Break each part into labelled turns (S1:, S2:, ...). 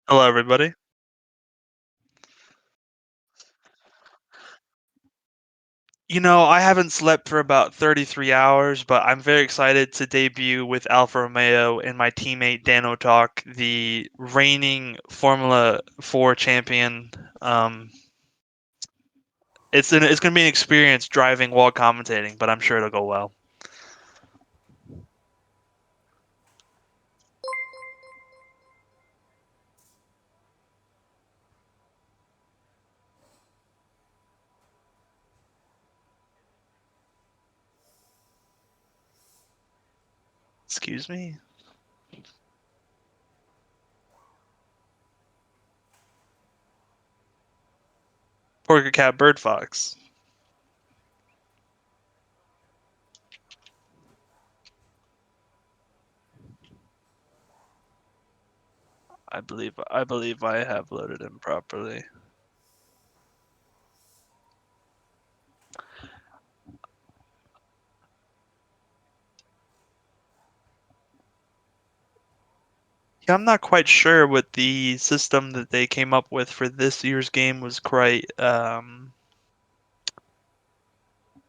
S1: Hello, everybody. I haven't slept for about 33 hours, but I'm very excited to debut with Alfa Romeo and my teammate Dan Talk, the reigning Formula 4 champion. Um, it's going to be an experience driving while commentating, but I'm sure it'll go well. Excuse me? Porker cat, bird fox. I believe I have loaded him properly. Yeah, I'm not quite sure what the system that they came up with for this year's game was quite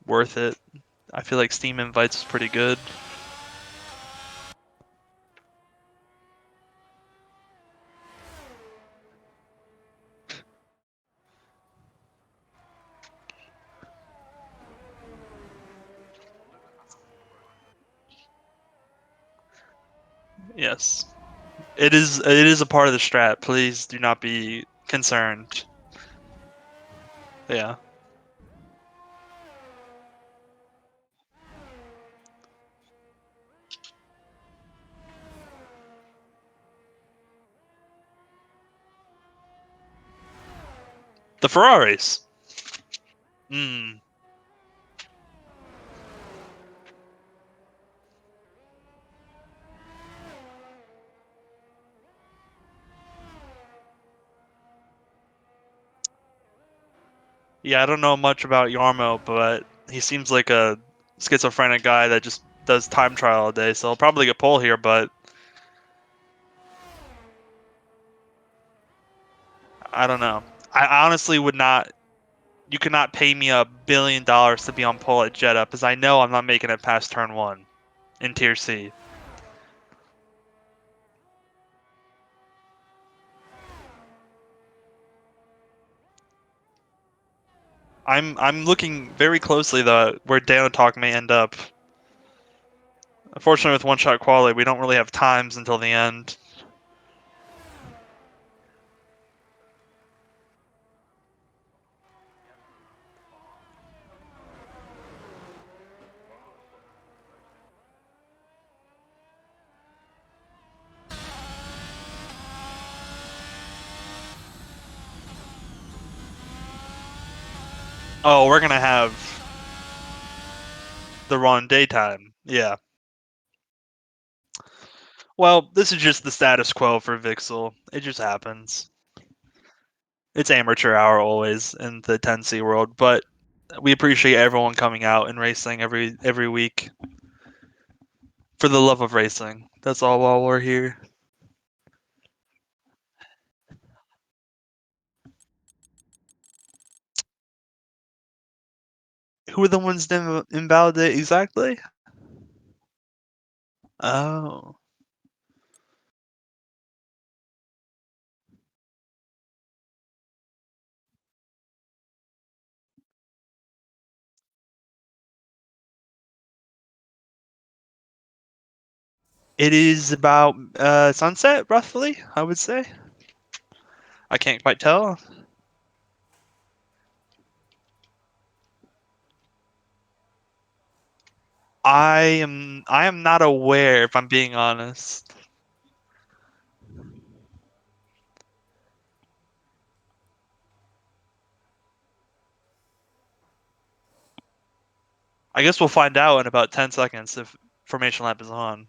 S1: worth it. I feel like Steam Invites is pretty good. Yes. It is a part of the strat. Please do not be concerned. Yeah. The Ferraris. Hmm. Yeah, I don't know much about Yarmo, but he seems like a schizophrenic guy that just does time trial all day, so he'll probably get pole here, but I don't know. I honestly would not. You could not pay me $1 billion to be on pole at Jeddah, because I know I'm not making it past turn one in Tier C. I'm looking very closely though where Talk may end up. Unfortunately, with one-shot quality, we don't really have times until the end. Oh, we're gonna have the wrong daytime. Yeah. Well, this is just the status quo for Vixel. It just happens. It's amateur hour always in the 10C world, but we appreciate everyone coming out and racing every week for the love of racing. That's all while we're here. Who are the ones that invalidate exactly? Oh. It is about sunset, roughly, I would say. I can't quite tell. I am not aware, if I'm being honest. I guess we'll find out in about 10 seconds if formation lap is on.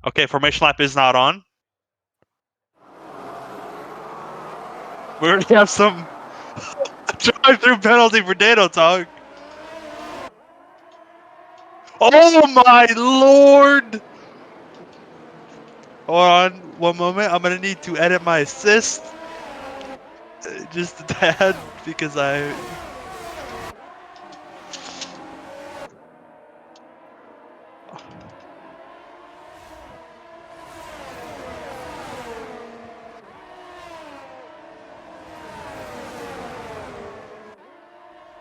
S1: Okay, formation lap is not on. We already have some drive-through penalty for Dano Talk. Oh my lord! Hold on, one moment. I'm gonna need to edit my assist. Just a tad, because I...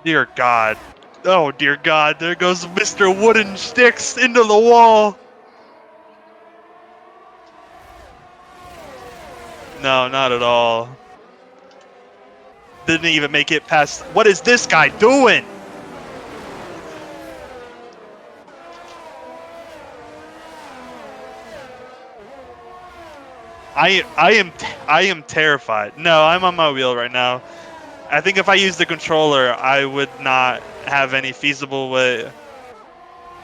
S1: Dear God. Oh dear God, there goes Mr. Wooden Sticks into the wall. No, not at all. Didn't even make it past... What is this guy doing? I am terrified. No, I'm on my wheel right now. I think if I used the controller, I would not have any feasible way.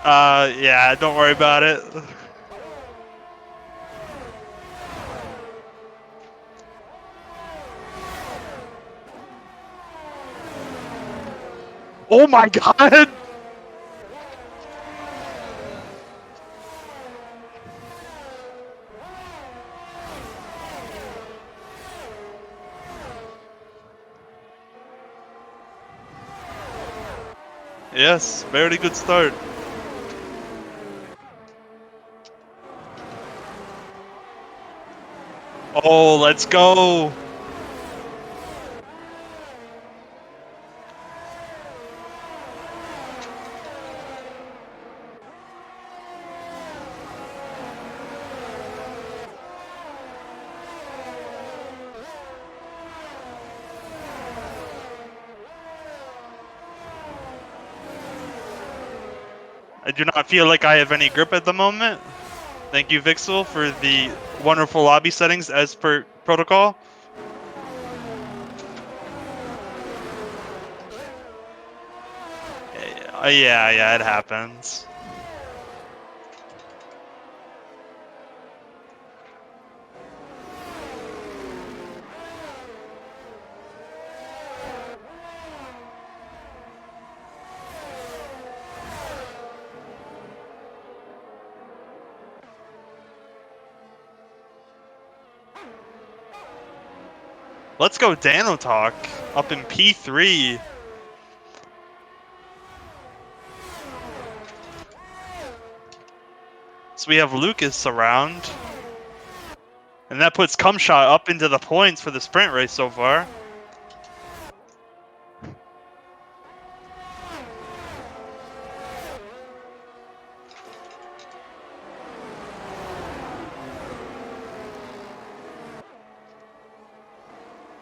S1: Yeah, don't worry about it. Oh my God! Yes, very good start. Oh, let's go! I do not feel like I have any grip at the moment. Thank you, Vixel, for the wonderful lobby settings as per protocol. Yeah, it happens. Let's go Dano Talk up in P3. So we have Lucas around. And that puts Cumshot up into the points for the sprint race so far.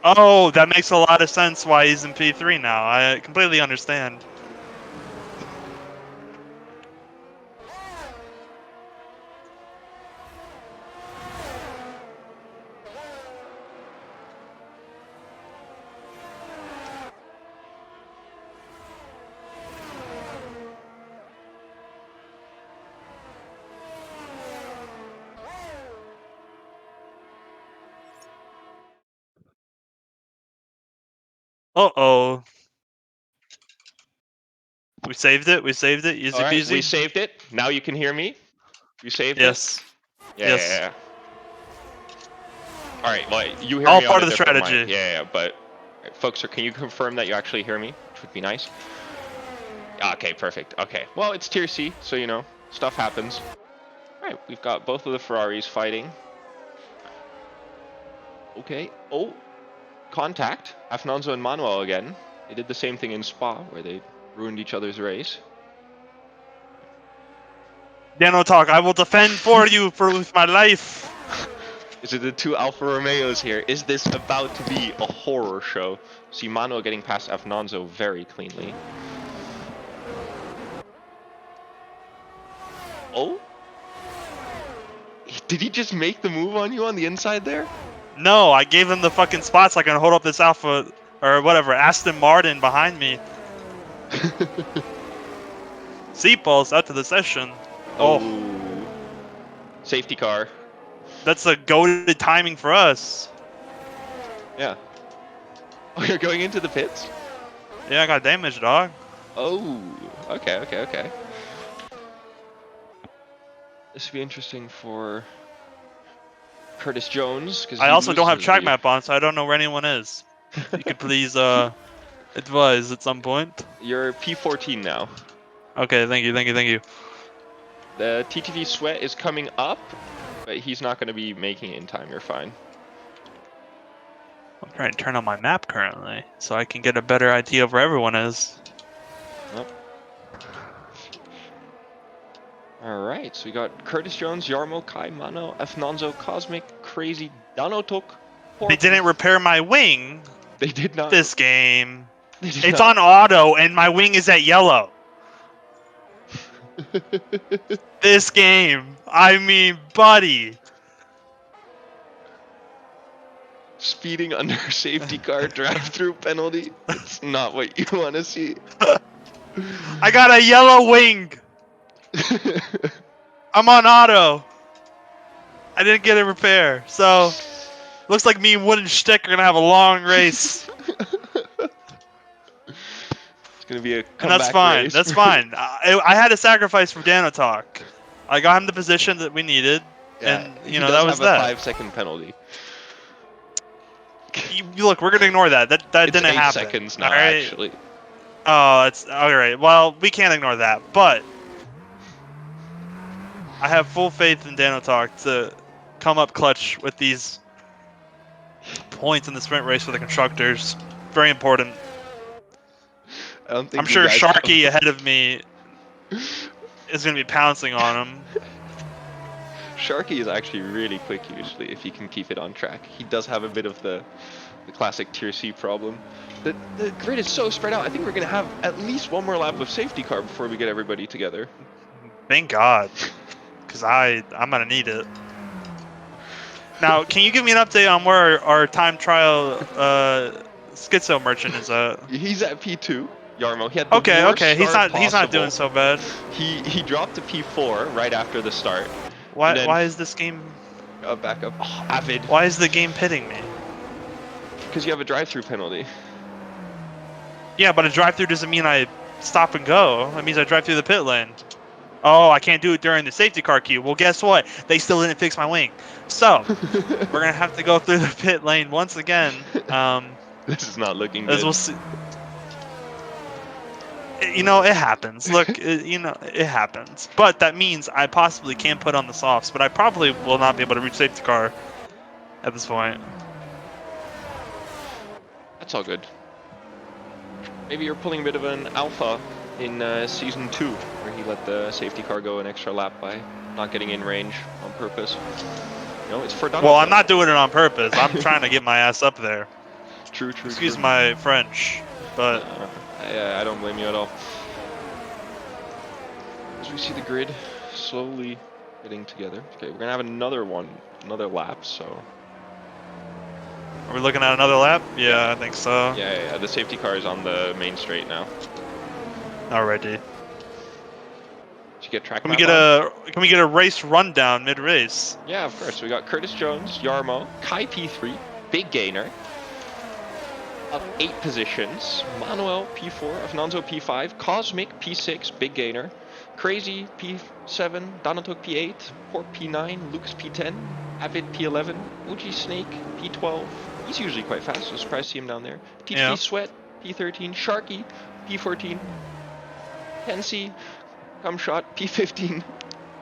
S1: Oh, that makes a lot of sense why he's in P3 now. I completely understand. Uh-oh. We saved it. Easy
S2: All right,
S1: peasy.
S2: we saved it. Now you can hear me. You saved
S1: Yes.
S2: it. Yeah.
S1: Yes.
S2: Yeah. All right. Well, you hear
S1: All
S2: me on
S1: part
S2: a
S1: of the
S2: different mic.
S1: strategy.
S2: Yeah. But folks, can you confirm that you actually hear me? Which would be nice. Okay. Perfect. Okay. Well, it's tier C, so you know stuff happens. All right. We've got both of the Ferraris fighting. Okay. Oh, contact. Afnanzo and Manuel again. They did the same thing in Spa, where they ruined each other's race.
S1: Dano Talk, I will defend for you with my life.
S2: Is it the two Alfa Romeos here? Is this about to be a horror show? See Manuel getting past Afnanzo very cleanly. Oh? Did he just make the move on you on the inside there?
S1: No, I gave him the fucking spot so I can hold up this Alpha, or whatever, Aston Martin behind me. Seatbelts out to the session. Oh.
S2: Safety car.
S1: That's a goated timing for us.
S2: Yeah. Oh, you're going into the pits?
S1: Yeah, I got damaged, dog.
S2: Oh, okay. This would be interesting for Curtis Jones because
S1: I
S2: he
S1: also don't
S2: loses
S1: have
S2: his
S1: track
S2: lead.
S1: map on, so I don't know where anyone is. If you could please advise at some point.
S2: You're P14 now.
S1: Okay, thank you.
S2: The TTV Sweat is coming up, but he's not going to be making it in time. You're fine.
S1: I'm trying to turn on my map currently, so I can get a better idea of where everyone is.
S2: Yep. Alright, so we got Curtis Jones, Yarmo, Kai, Mano, Fnonzo, Cosmic, Crazy, Danotok,
S1: They didn't repair my wing
S2: They did not.
S1: this game.
S2: They did
S1: It's
S2: not.
S1: on auto, and my wing is at yellow. This game. I mean, buddy.
S2: Speeding under safety car drive-through penalty. It's not what you want to see.
S1: I got a yellow wing. I'm on auto. I didn't get a repair, so looks like me and Wooden Shtick are gonna have a long race,
S2: It's gonna be a
S1: and that's
S2: comeback
S1: fine.
S2: race.
S1: That's fine. I had a sacrifice for Danotalk. I got him the position that we needed,
S2: Yeah,
S1: and
S2: he
S1: that
S2: does
S1: was
S2: have a
S1: that.
S2: 5-second penalty.
S1: Look, we're gonna ignore that. That
S2: It's
S1: didn't
S2: 8
S1: happen.
S2: seconds
S1: All
S2: now,
S1: right.
S2: actually.
S1: Oh, it's all right. Well, we can't ignore that, but I have full faith in Danotalk to come up clutch with these points in the sprint race for the constructors. Very important.
S2: I don't think
S1: I'm
S2: you
S1: sure
S2: guys
S1: Sharky
S2: have...
S1: ahead of me is going to be pouncing on him.
S2: Sharky is actually really quick usually if he can keep it on track. He does have a bit of the classic Tier C problem. The grid is so spread out. I think we're going to have at least one more lap of safety car before we get everybody together.
S1: Thank God, because I'm going to need it. Now, can you give me an update on where our time trial schizo merchant is at?
S2: He's at P2. Yarmo. He had the worst
S1: Okay. He's
S2: start
S1: not
S2: possible.
S1: doing so bad.
S2: He dropped to P4 right after the start.
S1: Why is this game
S2: back up? Oh, Avid.
S1: Why is the game pitting me?
S2: Because you have a drive-through penalty.
S1: Yeah, but a drive-through doesn't mean I stop and go. That means I drive through the pit lane. Oh, I can't do it during the safety car queue. Well, guess what? They still didn't fix my wing. So, we're going to have to go through the pit lane once again.
S2: This is not looking
S1: as
S2: good.
S1: we'll see. It happens. Look, it happens. But that means I possibly can put on the softs, but I probably will not be able to reach safety car at this point.
S2: That's all good. Maybe you're pulling a bit of an alpha in Season 2, where he let the safety car go an extra lap by not getting in range on purpose. It's for Donald.
S1: Well, I'm not doing it on purpose. I'm trying to get my ass up there.
S2: True.
S1: Excuse my French, but...
S2: I don't blame you at all. As we see the grid slowly getting together. Okay, we're going to have another lap, so...
S1: Are we looking at another lap? Yeah, I think so.
S2: Yeah. The safety car is on the main straight now.
S1: Alrighty.
S2: Did you get track
S1: Can
S2: map
S1: we get a race rundown mid-race?
S2: Yeah, of course. We got Curtis Jones, Yarmo, Kai P3, Big Gainer. Up 8 positions. Manuel P4, Afnanzo P5, Cosmic P6, Big Gainer. Crazy P7, Donatok P8, Port P9, Lucas P10, Avid P11, OG Snake P12. He's usually quite fast, so surprised to see him down there. TTP Sweat P13, Sharky P14, Tensy Cumshot P15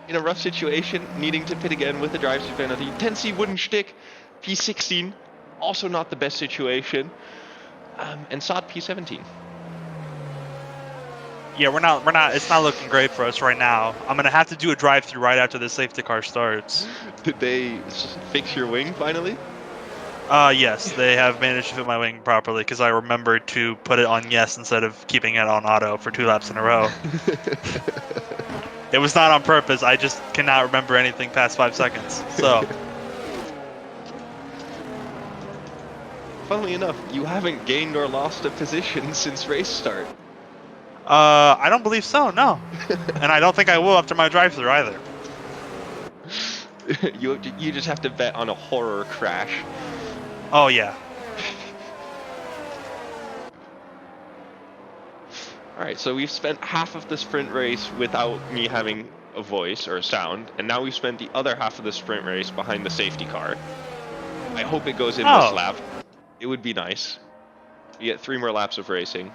S2: in a rough situation, needing to pit again with a drive-through penalty. Tensy Wooden Shtick P16, also not the best situation. And Saad P17.
S1: Yeah, we're not. It's not looking great for us right now. I'm gonna have to do a drive-through right after the safety car starts.
S2: Did they fix your wing finally?
S1: Yes, they have managed to fit my wing properly because I remembered to put it on yes instead of keeping it on auto for 2 laps in a row. It was not on purpose. I just cannot remember anything past 5 seconds. So.
S2: Funnily enough, you haven't gained or lost a position since race start.
S1: I don't believe so, no. And I don't think I will after my drive-through either.
S2: You just have to bet on a horror crash.
S1: Oh, yeah.
S2: All right, so we've spent half of the sprint race without me having a voice or a sound, and now we've spent the other half of the sprint race behind the safety car. I hope it goes in this
S1: Oh,
S2: lap. It would be nice. We get 3 more laps of racing.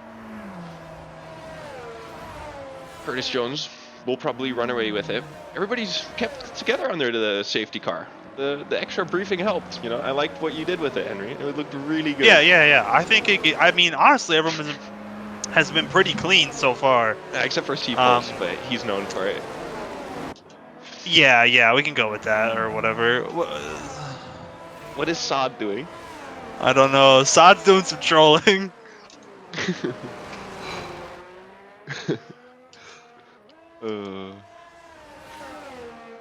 S2: Curtis Jones will probably run away with it. Everybody's kept together under the safety car. The extra briefing helped. You know, I liked what you did with it, Henry. It looked really good.
S1: yeah. I think I mean, honestly, everyone has been pretty clean so far.
S2: Except for C-Pulse, but he's known for it.
S1: Yeah, we can go with that or whatever.
S2: What is Saad doing?
S1: I don't know. Saad's doing some trolling.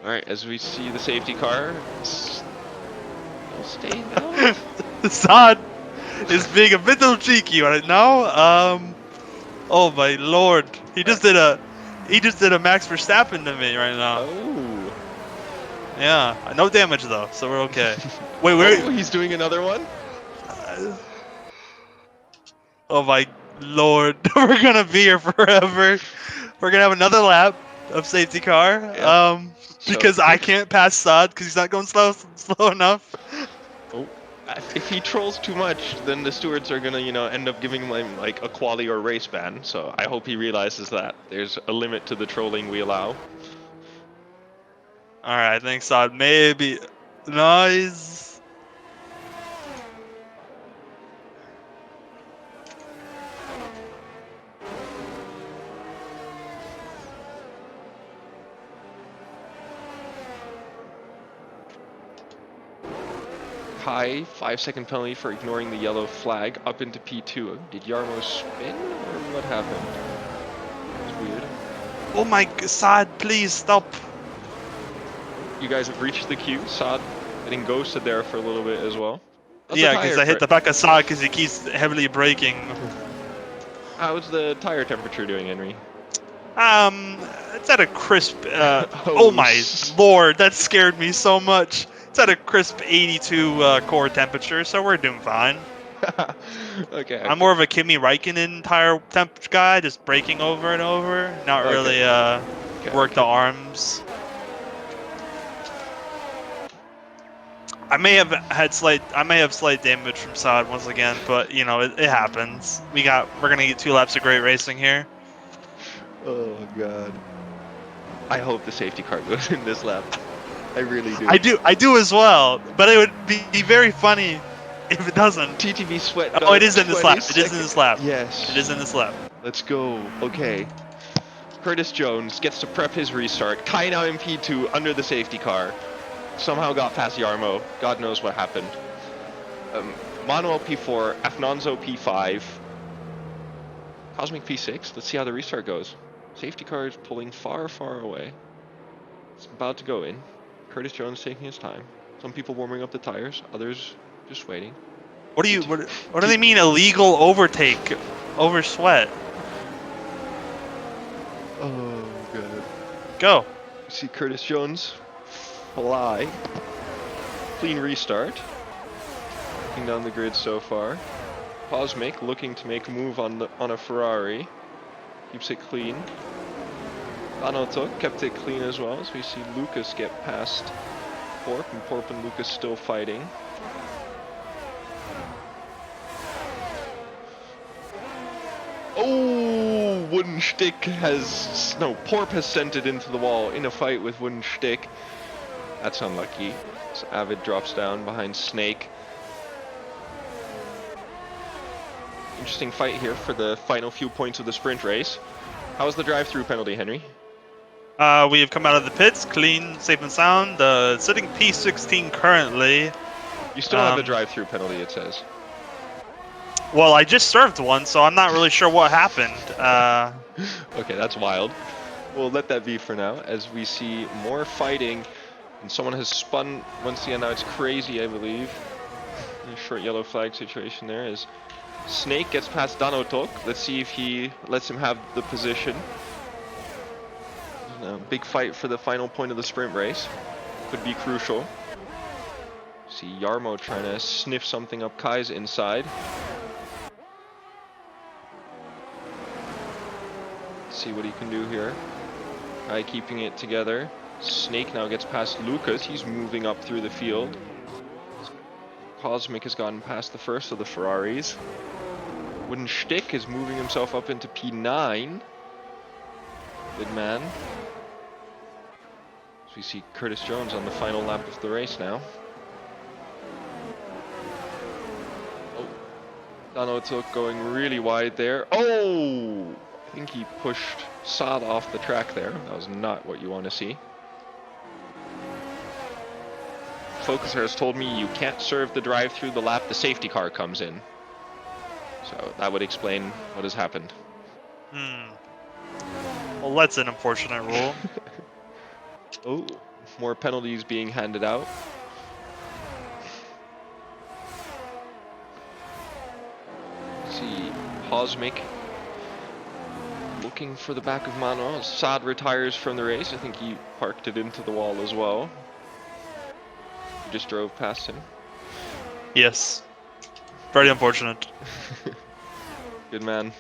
S2: Alright, as we see the safety car, will stay out.
S1: Saad is being a bit little cheeky right now. Oh my lord, he just did a Max Verstappen to me right now.
S2: Oh.
S1: Yeah, no damage though, so we're okay. Wait, where?
S2: Oh, he's doing another one?
S1: Oh my lord, we're gonna be here forever. We're gonna have another lap of safety car.
S2: Yep.
S1: Because I can't pass Saad because he's not going slow enough.
S2: Oh. If he trolls too much, then the stewards are gonna, end up giving him like a quali or race ban. So I hope he realizes that there's a limit to the trolling we allow.
S1: All right, I think Saad maybe nice.
S2: High 5-second penalty for ignoring the yellow flag up into P2. Did Yarmo spin or what happened? It was weird.
S1: Oh my Saad, please stop.
S2: You guys have reached the queue. Saad getting ghosted there for a little bit as well.
S1: Yeah, because I hit the back of Saad because he keeps heavily braking.
S2: How's the tire temperature doing, Henry?
S1: It's at a crisp. Oh my lord, that scared me so much. It's at a crisp 82 core temperature, so we're doing fine.
S2: Okay.
S1: I'm more of a Kimi Räikkönen tire temp guy, just braking over and over, not really work the arms. I may have slight damage from Saad once again, but you know it happens. We're gonna get 2 laps of great racing here.
S2: Oh god. I hope the safety car goes in this lap. I really do.
S1: I do as well, but it would be very funny if it doesn't.
S2: TTV Sweat.
S1: Oh, it is in this lap. It is in this lap.
S2: Yes.
S1: It is in this lap.
S2: Let's go. Okay. Curtis Jones gets to prep his restart. Kai now in P2 under the safety car. Somehow got past Yarmo. God knows what happened. Manuel P4, Afnonzo P5. Cosmic P6. Let's see how the restart goes. Safety car is pulling far, far away. It's about to go in. Curtis Jones taking his time. Some people warming up the tires, others just waiting.
S1: What do they mean illegal overtake over Sweat?
S2: Oh god.
S1: Go.
S2: See Curtis Jones fly. Clean restart. Looking down the grid so far. Cosmic looking to make a move on a Ferrari. Keeps it clean. Anotok kept it clean as well, so we see Lucas get past Porp, and Porp and Lucas still fighting. Oh, Wooden Stick Porp has sent it into the wall in a fight with Wooden Stick. That's unlucky. So Avid drops down behind Snake. Interesting fight here for the final few points of the sprint race. How was the drive-through penalty, Henry?
S1: We have come out of the pits, clean, safe and sound. Sitting P16 currently.
S2: You still have a drive-through penalty, it says.
S1: Well, I just served one, so I'm not really sure what happened.
S2: Okay, that's wild. We'll let that be for now, as we see more fighting. And someone has spun once again. Now it's Crazy, I believe. A short yellow flag situation there as Snake gets past Danotok. Let's see if he lets him have the position. Big fight for the final point of the sprint race. Could be crucial. See Yarmo trying to sniff something up Kai's inside. see what he can do here. Kai keeping it together. Snake now gets past Lucas. He's moving up through the field. Cosmic has gotten past the first of the Ferraris. Wooden Stick is moving himself up into P9. Good man. So we see Curtis Jones on the final lap of the race now. Oh, Dano took going really wide there. Oh! I think he pushed Saad off the track there. That was not what you want to see. Focuser has told me you can't serve the drive-through the lap the safety car comes in. So that would explain what has happened.
S1: Well, that's an unfortunate rule.
S2: Oh, more penalties being handed out. Let's see, Cosmic looking for the back of Mano. Saad retires from the race. I think he parked it into the wall as well. Just drove past him.
S1: Yes. Very unfortunate.
S2: Good man.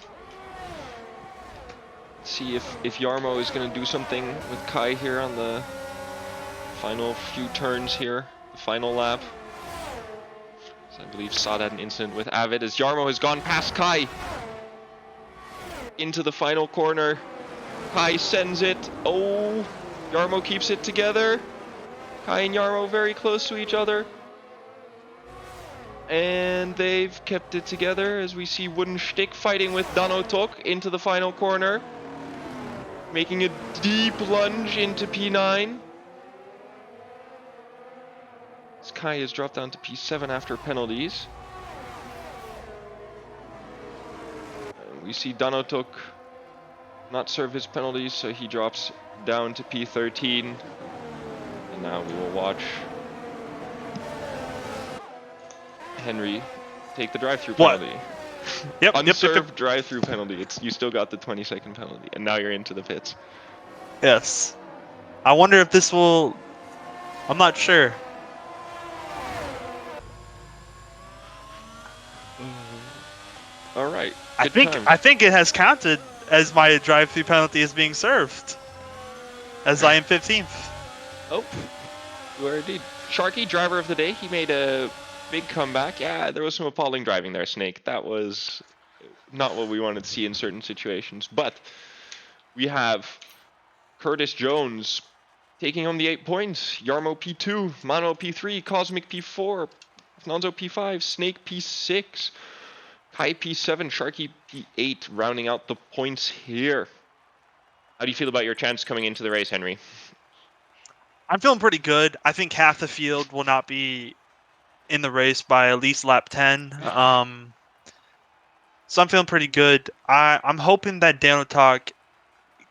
S2: Let's see if Yarmo is going to do something with Kai here on the final few turns here. The final lap. So I believe Saad had an incident with Avid as Yarmo has gone past Kai. Into the final corner. Kai sends it. Oh, Yarmo keeps it together. Kai and Yarmo very close to each other. And they've kept it together as we see Wooden Stick fighting with Dano Tok into the final corner. Making a deep lunge into P9. As Kai has dropped down to P7 after penalties. We see Dano Tok not serve his penalties, so he drops down to P13. And now we will watch Henry take the drive-through penalty.
S1: Yep.
S2: Unserved drive-through penalty. You still got the 20-second penalty, and now you're into the pits.
S1: Yes. I wonder if this will. I'm not sure.
S2: All right.
S1: I think it has counted as my drive-through penalty is being served, as I am 15th.
S2: Oh, you are indeed. Sharky, driver of the day. He made a big comeback. Yeah, there was some appalling driving there, Snake. That was not what we wanted to see in certain situations. But we have Curtis Jones taking home the 8 points. Yarmo P2, Mano P3, Cosmic P4, Nonzo P5, Snake P6, Kai P7, Sharky P8, rounding out the points here. How do you feel about your chance coming into the race, Henry?
S1: I'm feeling pretty good. I think half the field will not be in the race by at least lap 10. So I'm feeling pretty good. I'm hoping that Dano Talk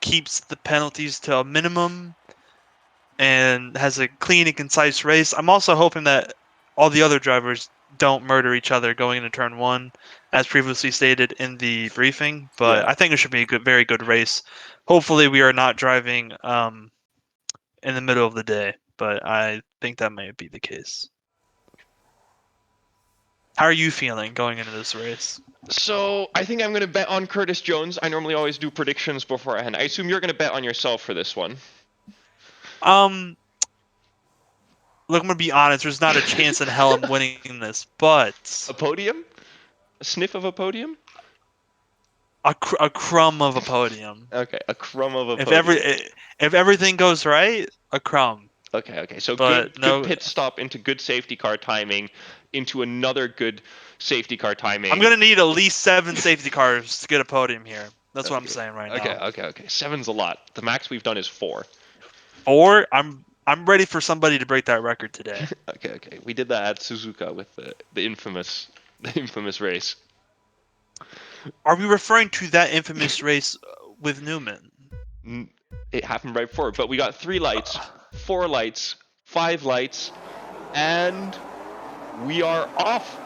S1: keeps the penalties to a minimum and has a clean and concise race. I'm also hoping that all the other drivers don't murder each other going into turn 1, as previously stated in the briefing. But yeah. I think it should be a very good race. Hopefully we are not driving in the middle of the day, but I think that may be the case. How are you feeling going into this race?
S2: So, I think I'm going to bet on Curtis Jones. I normally always do predictions beforehand. I assume you're going to bet on yourself for this one.
S1: Look, I'm going to be honest. There's not a chance in hell I'm winning this, but...
S2: A podium? A sniff of a podium?
S1: A crumb of a podium.
S2: Okay, a crumb of a podium.
S1: If everything goes right, a crumb.
S2: Okay. So good pit stop into good safety car timing, into another good safety car timing.
S1: I'm gonna need at least 7 safety cars to get a podium here. That's what I'm saying right now.
S2: Okay. 7's a lot. The max we've done is 4.
S1: 4? I'm ready for somebody to break that record today.
S2: Okay. We did that at Suzuka with the infamous race.
S1: Are we referring to that infamous race with Newman?
S2: It happened right before, but we got 3 lights, 4 lights, 5 lights, and we are off.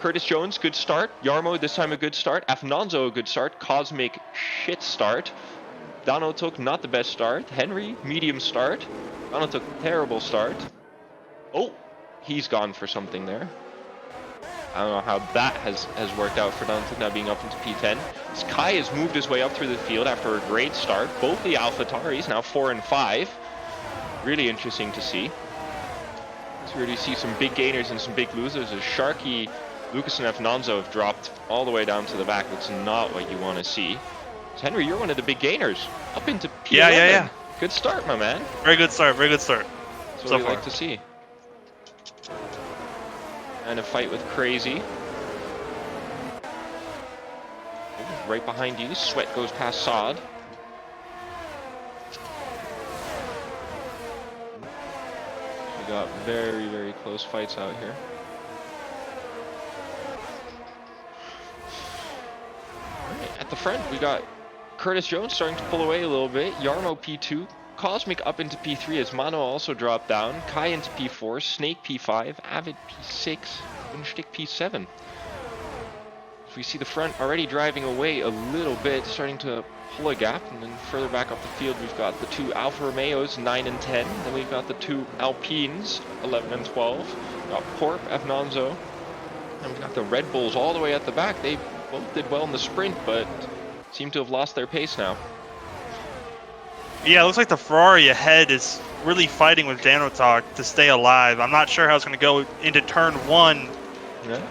S2: Curtis Jones, good start. Yarmo, this time a good start. Afnonzo, a good start. Cosmic, shit start. Dano Tok, not the best start. Henry, medium start. Dano Tok, terrible start. Oh, he's gone for something there. I don't know how that has worked out for Donington now being up into P10. Kai has moved his way up through the field after a great start. Both the AlphaTauris now 4 and 5. Really interesting to see. So we already see some big gainers and some big losers as Sharky, Lucas, and Nonzo have dropped all the way down to the back. That's not what you want to see. So Henry, you're one of the big gainers. Up into P11.
S1: Yeah.
S2: Good start, my man.
S1: Very good start.
S2: That's what we like to see. And a fight with Crazy. Right behind you. Sweat goes past Saad. We got very, very close fights out here. Alright, at the front, we got Curtis Jones starting to pull away a little bit. Yarmo P2. Cosmic up into P3 as Mano also dropped down. Kai into P4. Snake P5. Avid P6. Unstick P7. So we see the front already driving away a little bit, starting to pull a gap. And then further back up the field, we've got the two Alfa Romeos, 9 and 10. Then we've got the two Alpines, 11 and 12. We've got Porp, Fnonzo. And we've got the Red Bulls all the way at the back. They both did well in the sprint, but seem to have lost their pace now.
S1: Yeah, it looks like the Ferrari ahead is really fighting with Danotalk to stay alive. I'm not sure how it's going to go into turn 1.
S2: Yeah.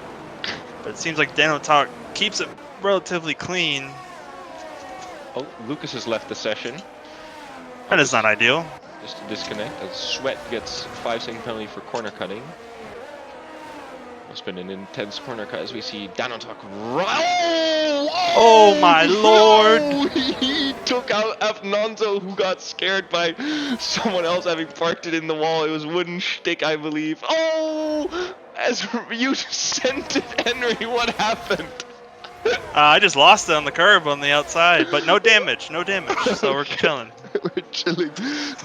S1: But it seems like Danotalk keeps it relatively clean.
S2: Oh, Lucas has left the session.
S1: That is not ideal.
S2: Just a disconnect as Sweat gets 5-second penalty for corner cutting. It's been an intense corner cut as we see Danotalk run.
S1: Oh my lord!
S2: No! He took out Fnonzo, who got scared by someone else having parked it in the wall. It was wooden shtick, I believe. Oh! As you sent it, Henry, what happened?
S1: I just lost it on the curb on the outside, but no damage, so we're chilling.
S2: We're chilling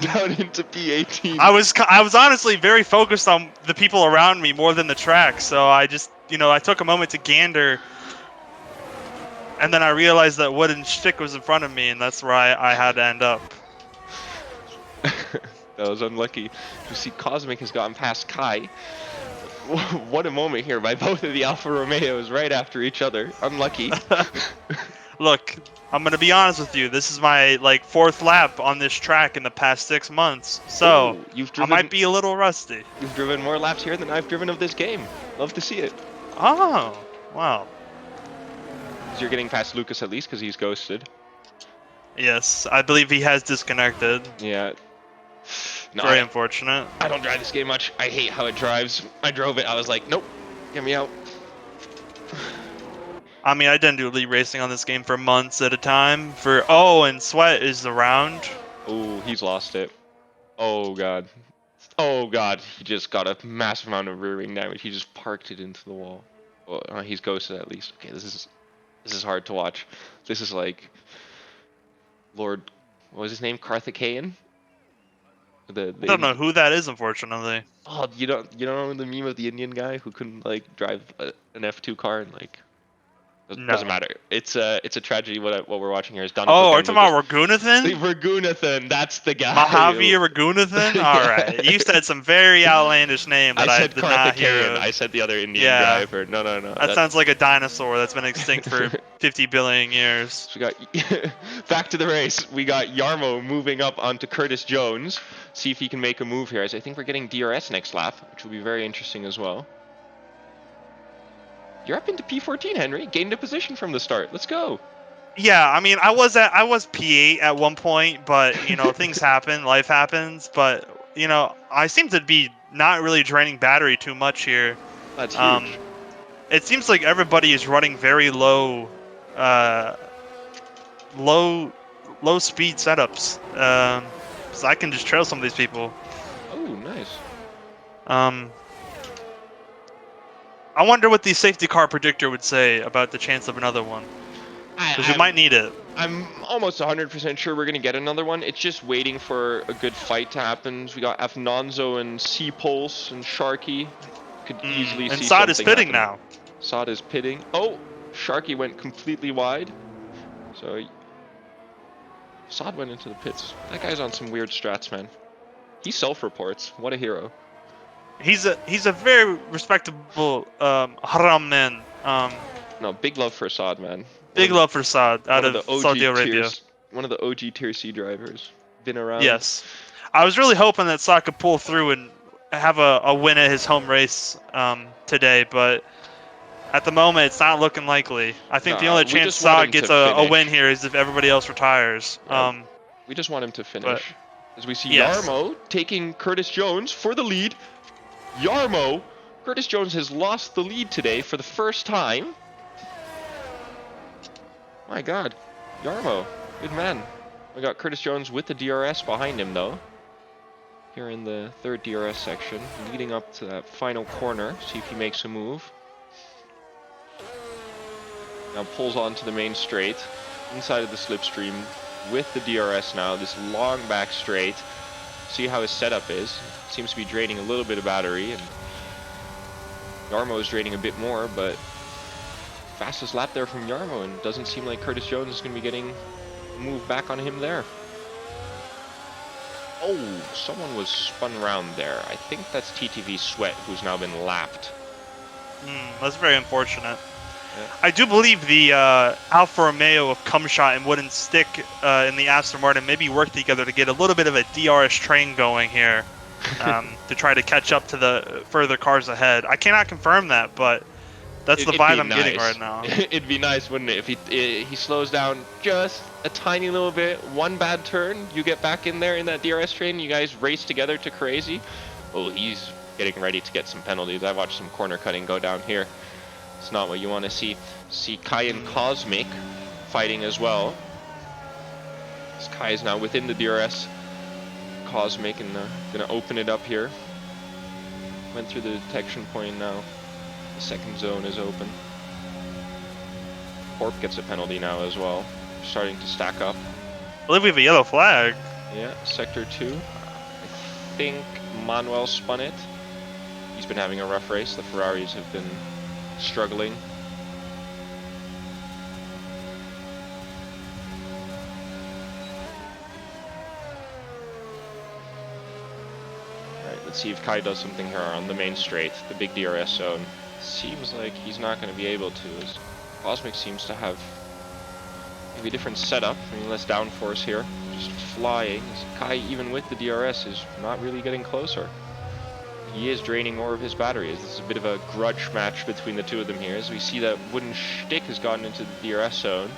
S2: down into P18.
S1: I was honestly very focused on the people around me more than the track, so I just, I took a moment to gander, and then I realized that wooden shtick was in front of me, and that's where I had to end up.
S2: That was unlucky. You see Cosmic has gotten past Kai. What a moment here by both of the Alfa Romeos right after each other. Unlucky.
S1: Look, I'm going to be honest with you. This is my, 4th lap on this track in the past 6 months. So, I might be a little rusty.
S2: You've driven more laps here than I've driven of this game. Love to see it.
S1: Oh, wow.
S2: You're getting past Lucas at least because he's ghosted.
S1: Yes, I believe he has disconnected.
S2: Yeah. No,
S1: Very unfortunate.
S2: I don't drive this game much. I hate how it drives. I drove it. I was like, nope, get me out.
S1: I mean, I didn't do lead racing on this game for months at a time. And Sweat is around.
S2: Oh, he's lost it. Oh god. Oh god. He just got a massive amount of rear wing damage. He just parked it into the wall. Well, he's ghosted at least. Okay, this is hard to watch. This is like Lord, what was his name? Karthikeyan?
S1: I don't know who that is, unfortunately.
S2: Oh, you don't know the meme of the Indian guy who couldn't drive an F2 car and doesn't matter. It's a tragedy. What we're watching here is Donald.
S1: Oh, are you talking about Ragunathan?
S2: Ragunathan, that's the guy.
S1: Mahavir Ragunathan? All right. You said some very outlandish name that I did not hear.
S2: I said the other Indian guy. No.
S1: That sounds like a dinosaur that's been extinct for 50 billion years.
S2: So we got back to the race. We got Yarmo moving up onto Curtis Jones. See if he can make a move here, as I think we're getting DRS next lap, which will be very interesting as well. You're up into P14, Henry. Gained a position from the start. Let's go.
S1: Yeah, I mean, I was P8 at one point, but things happen, life happens. But I seem to be not really draining battery too much here.
S2: That's huge.
S1: It seems like everybody is running very low speed setups. So I can just trail some of these people.
S2: Oh, nice.
S1: I wonder what the safety car predictor would say about the chance of another one. Because we might need it.
S2: I'm almost 100% sure we're going to get another one. It's just waiting for a good fight to happen. We got Fnonzo and C-Pulse and Sharky. Could easily see
S1: and Saad is pitting
S2: happening.
S1: now.
S2: Saad is pitting. Oh, Sharky went completely wide. So Saad went into the pits. That guy's on some weird strats, man. He self-reports. What a hero.
S1: He's a very respectable haram man.
S2: No, big love for Saad, man.
S1: Big love for Saad out
S2: One of
S1: of
S2: the
S1: Saudi
S2: OG
S1: Arabia.
S2: tiers, one of the OG tier C drivers. Been around.
S1: Yes, I was really hoping that Saad could pull through and have a win at his home race today, but at the moment it's not looking likely. I think the
S2: Nah,
S1: only
S2: we
S1: chance
S2: just want
S1: Saad
S2: him to
S1: gets a win
S2: finish.
S1: here is if everybody else retires.
S2: Yeah, we just want him to
S1: But
S2: finish. As we see
S1: yes,
S2: Yarmo taking Curtis Jones for the lead. Yarmo! Curtis Jones has lost the lead today for the first time. My god. Yarmo. Good man. We got Curtis Jones with the DRS behind him, though. Here in the third DRS section, leading up to that final corner. See if he makes a move. Now pulls onto the main straight, inside of the slipstream with the DRS now. This long back straight. See how his setup is. Seems to be draining a little bit of battery, and Yarmo is draining a bit more, but fastest lap there from Yarmo, and doesn't seem like Curtis Jones is going to be getting a move back on him there. Oh, someone was spun around there. I think that's TTV Sweat, who's now been lapped.
S1: That's very unfortunate.
S2: Yeah.
S1: I do believe the Alfa Romeo of Cumshot and Wooden Stick in the Aston Martin maybe work together to get a little bit of a DRS train going here to try to catch up to the further cars ahead. I cannot confirm that, but that's the vibe I'm getting right now.
S2: It'd be nice, wouldn't it, if he slows down just a tiny little bit, one bad turn, you get back in there in that DRS train, you guys race together to crazy. Oh, he's getting ready to get some penalties. I watched some corner cutting go down here. It's not what you want to see. See Kai and Cosmic fighting as well. This Kai is now within the DRS. Cosmic and gonna open it up here. Went through the detection point now. The second zone is open. Corp gets a penalty now as well. Starting to stack up.
S1: I believe we have a yellow flag.
S2: Yeah, sector 2. I think Manuel spun it. He's been having a rough race. The Ferraris have been struggling. Alright, let's see if Kai does something here on the main straight, the big DRS zone. Seems like he's not going to be able to, as Cosmic seems to have maybe a different setup, I mean less downforce here, just flying. As Kai, even with the DRS, is not really getting closer. He is draining more of his batteries. This is a bit of a grudge match between the two of them here, as we see that Wooden Stick has gotten into the DRS zone,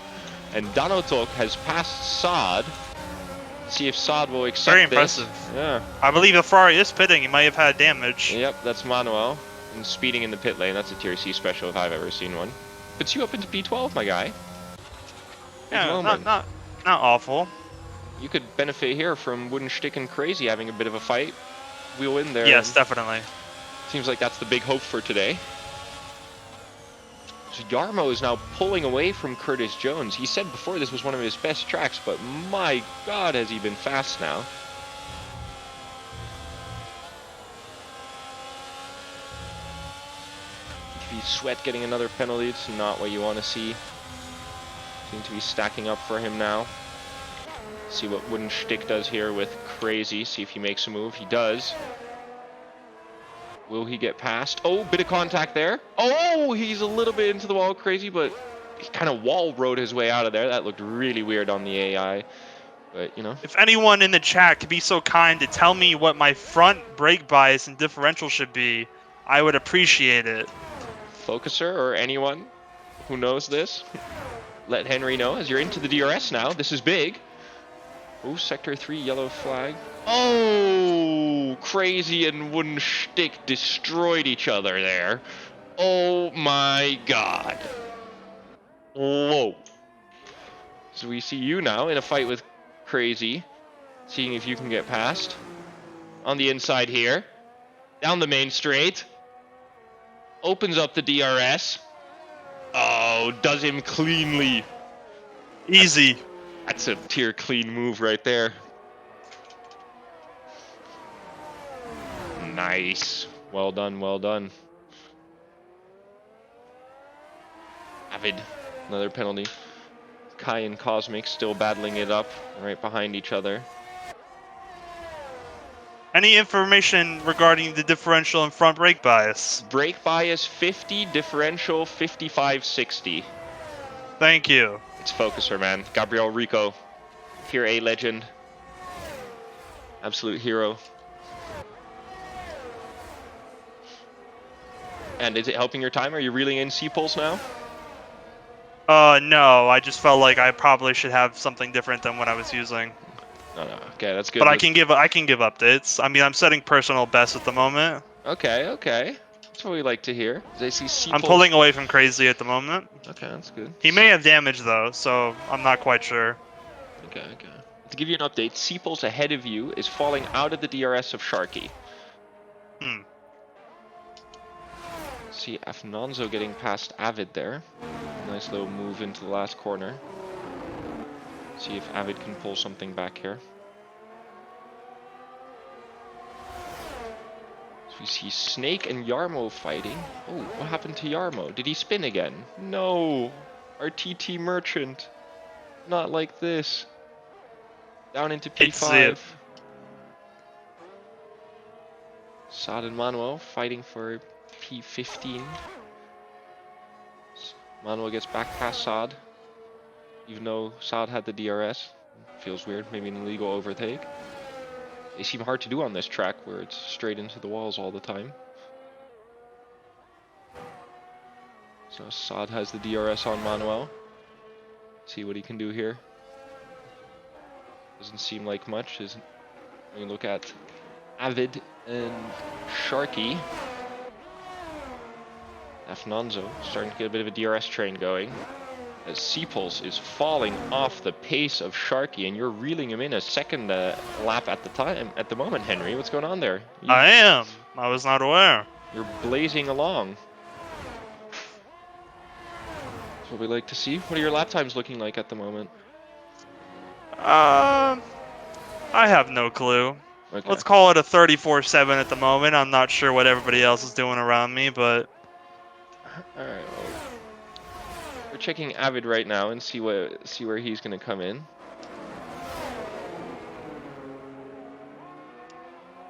S2: and Danotok has passed Saad. See if Saad will accept
S1: Very
S2: this.
S1: impressive.
S2: Yeah.
S1: I believe the Ferrari is pitting. He might have had damage.
S2: Yep, that's Manuel. And speeding in the pit lane. That's a tier C special if I've ever seen one. Puts you up into P12, my guy.
S1: Yeah, not awful.
S2: You could benefit here from Wooden Stick and Crazy having a bit of a fight. We'll win there.
S1: Yes, definitely.
S2: Seems like that's the big hope for today. So Yarmo is now pulling away from Curtis Jones. He said before this was one of his best tracks, but my god, has he been fast now. Sweat getting another penalty. It's not what you want to see. Seem to be stacking up for him now. See what Wooden Stick does here with Crazy. See if he makes a move. He does. Will he get past? Oh, bit of contact there. Oh, he's a little bit into the wall, Crazy, but he kind of wall rode his way out of there. That looked really weird on the AI. But, you know.
S1: If anyone in the chat could be so kind to tell me what my front brake bias and differential should be, I would appreciate it.
S2: Focuser or anyone who knows this, let Henry know as you're into the DRS now. This is big. Oh, sector 3 yellow flag. Oh, Crazy and Wooden Stick destroyed each other there. Oh my god. Whoa. So we see you now in a fight with Crazy, seeing if you can get past. On the inside here, down the main straight. Opens up the DRS. Oh, does him cleanly.
S1: Easy.
S2: That's a tier clean move right there. Nice. Well done, well done. Avid. Another penalty. Kai and Cosmic still battling it up right behind each other.
S1: Any information regarding the differential and front brake bias?
S2: Brake bias 50, differential 55-60.
S1: Thank you.
S2: It's Focuser, man. Gabriel Rico, Tier A legend. Absolute hero. And is it helping your time? Are you reeling in C-pulse now?
S1: No, I just felt like I probably should have something different than what I was using.
S2: No. Okay, that's good.
S1: But I can give updates. I mean, I'm setting personal best at the moment.
S2: Okay. That's what we like to hear. I see C-pulse.
S1: I'm pulling away from crazy at the moment.
S2: Okay, that's good.
S1: He may have damage though, so I'm not quite sure.
S2: Okay. To give you an update, C-pulse ahead of you is falling out of the DRS of Sharky. See Afnanzo getting past Avid there. Nice little move into the last corner. See if Avid can pull something back here. So we see Snake and Yarmo fighting. Oh, what happened to Yarmo? Did he spin again? No! Our TT Merchant. Not like this. Down into P5. Saad and Manuel fighting for P15. Manuel gets back past Saad. Even though Saad had the DRS. Feels weird, maybe an illegal overtake. They seem hard to do on this track where it's straight into the walls all the time. So Saad has the DRS on Manuel. See what he can do here. Doesn't seem like much. When you look at Avid and Sharky. Afnanzo starting to get a bit of a DRS train going. As C-pulse is falling off the pace of Sharky, and you're reeling him in a second lap at the moment, Henry. What's going on there?
S1: I am. I was not aware.
S2: You're blazing along. That's what we like to see. What are your lap times looking like at the moment?
S1: I have no clue.
S2: Okay.
S1: Let's call it a 34-7 at the moment. I'm not sure what everybody else is doing around me, but...
S2: Alright, well, we're checking Avid right now and see where he's gonna come in.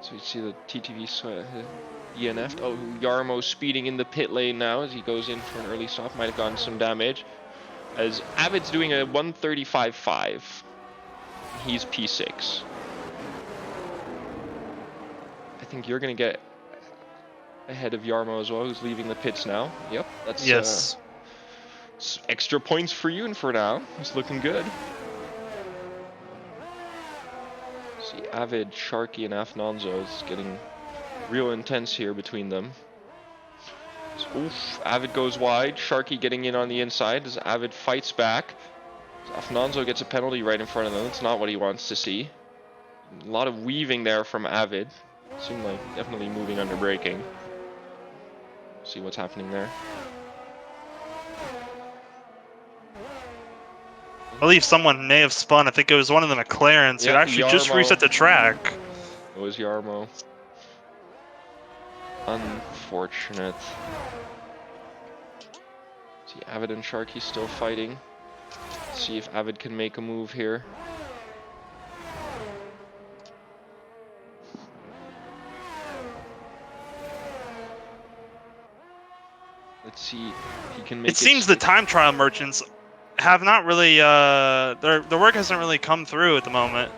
S2: So you see the TTV DNF'd. Oh, Yarmo speeding in the pit lane now as he goes in for an early stop. Might have gotten some damage. As Avid's doing a 135.5. He's P6. I think you're gonna get ahead of Yarmo as well, who's leaving the pits now. Yep, that's
S1: yes.
S2: Extra points for you, and for now, it's looking good. See, Avid, Sharky, and Afnanzo is getting real intense here between them. So, oof, Avid goes wide, Sharky getting in on the inside as Avid fights back. So Afnanzo gets a penalty right in front of them. That's not what he wants to see. A lot of weaving there from Avid. Seemed like definitely moving under braking. See what's happening there.
S1: I believe someone may have spun. I think it was one of the McLarens who actually just reset the track.
S2: It was Yarmo. Unfortunate. See, Avid and Sharky still fighting. See if Avid can make a move here. Let's see if he can make it.
S1: It seems the time trial merchants have not really, their work hasn't really come through at the moment.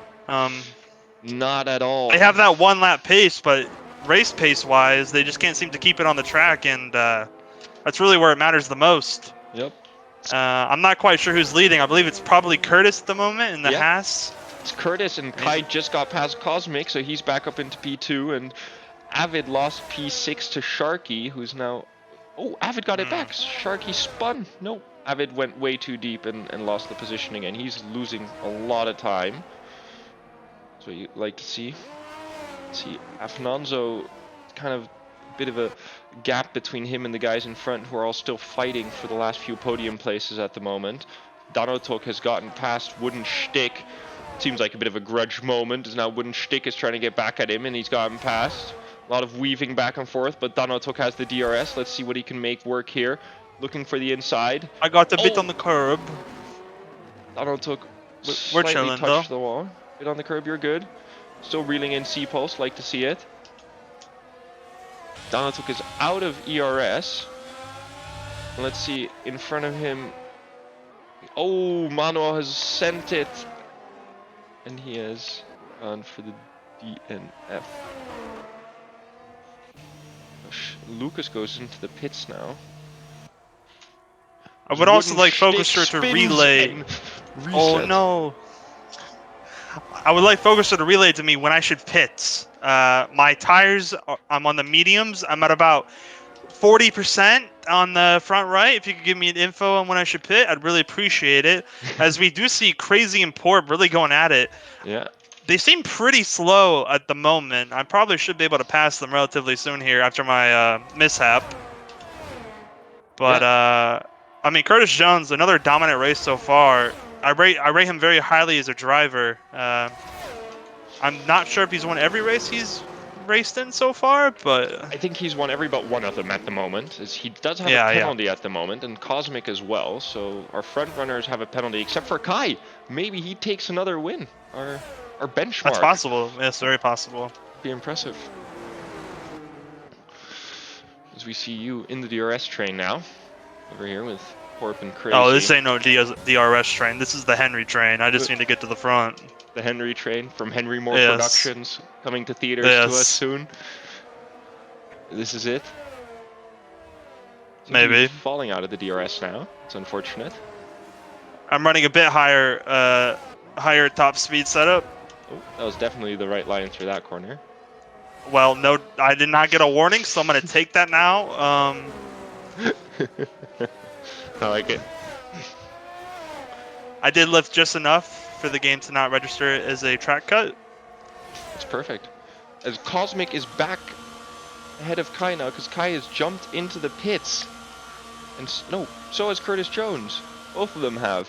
S2: Not at all.
S1: They have that one lap pace, but race pace wise, they just can't seem to keep it on the track, and that's really where it matters the most.
S2: Yep.
S1: I'm not quite sure who's leading. I believe it's probably Curtis at the moment in the Haas.
S2: It's Curtis, and Kai just got past Cosmic, so he's back up into P2, and Avid lost P6 to Sharky, who's now... Oh, Avid got it back. Sharky spun. No, Avid went way too deep and lost the positioning, and he's losing a lot of time. So you like to see. See, Afnanzo, kind of a bit of a gap between him and the guys in front who are all still fighting for the last few podium places at the moment. Danotok has gotten past Wooden Shtick. Seems like a bit of a grudge moment, as now Wooden Shtick is trying to get back at him, and he's gotten past. A lot of weaving back and forth, but Danotok has the DRS. Let's see what he can make work here. Looking for the inside.
S1: I got a bit on the curb.
S2: Danotok
S1: We're chilling,
S2: touched the wall. Bit on the curb, you're good. Still reeling in C-Pulse, like to see it. Donatuk is out of ERS. Let's see, in front of him. Oh, Manuel has sent it. And he has gone for the DNF. Lucas goes into the pits now.
S1: I would also
S2: Wooden
S1: like
S2: shtick
S1: Focuser to
S2: spins
S1: relay.
S2: and
S1: Oh
S2: resets.
S1: no. I would like Focuser to relay to me when I should pit. My tires, I'm on the mediums. I'm at about 40% on the front right. If you could give me an info on when I should pit, I'd really appreciate it. As we do see Crazy and Port really going at it.
S2: Yeah.
S1: They seem pretty slow at the moment. I probably should be able to pass them relatively soon here after my mishap. But I mean, Curtis Jones, another dominant race so far. I rate him very highly as a driver. I'm not sure if he's won every race he's raced in so far, but
S2: I think he's won every but one of them at the moment. As he does have a
S1: yeah.
S2: penalty at the moment, and Cosmic as well. So our front runners have a penalty, except for Kai. Maybe he takes another win. Our benchmark.
S1: That's possible. It's very possible.
S2: Be impressive. As we see you in the DRS train now, over here with Corp and Crazy.
S1: Oh, this ain't no DRS train. This is the Henry train. I just need to get to the front.
S2: The Henry train from Henry Moore
S1: Yes.
S2: Productions, coming to theaters to us soon. This is it.
S1: Maybe.
S2: Falling out of the DRS now. It's unfortunate.
S1: I'm running a bit higher, higher top speed setup.
S2: Oh, that was definitely the right line through that corner.
S1: Well, no, I did not get a warning, so I'm gonna take that now.
S2: I like it.
S1: I did lift just enough for the game to not register it as a track cut.
S2: It's perfect. As Cosmic is back ahead of Kai now, because Kai has jumped into the pits. And no, so has Curtis Jones. Both of them have.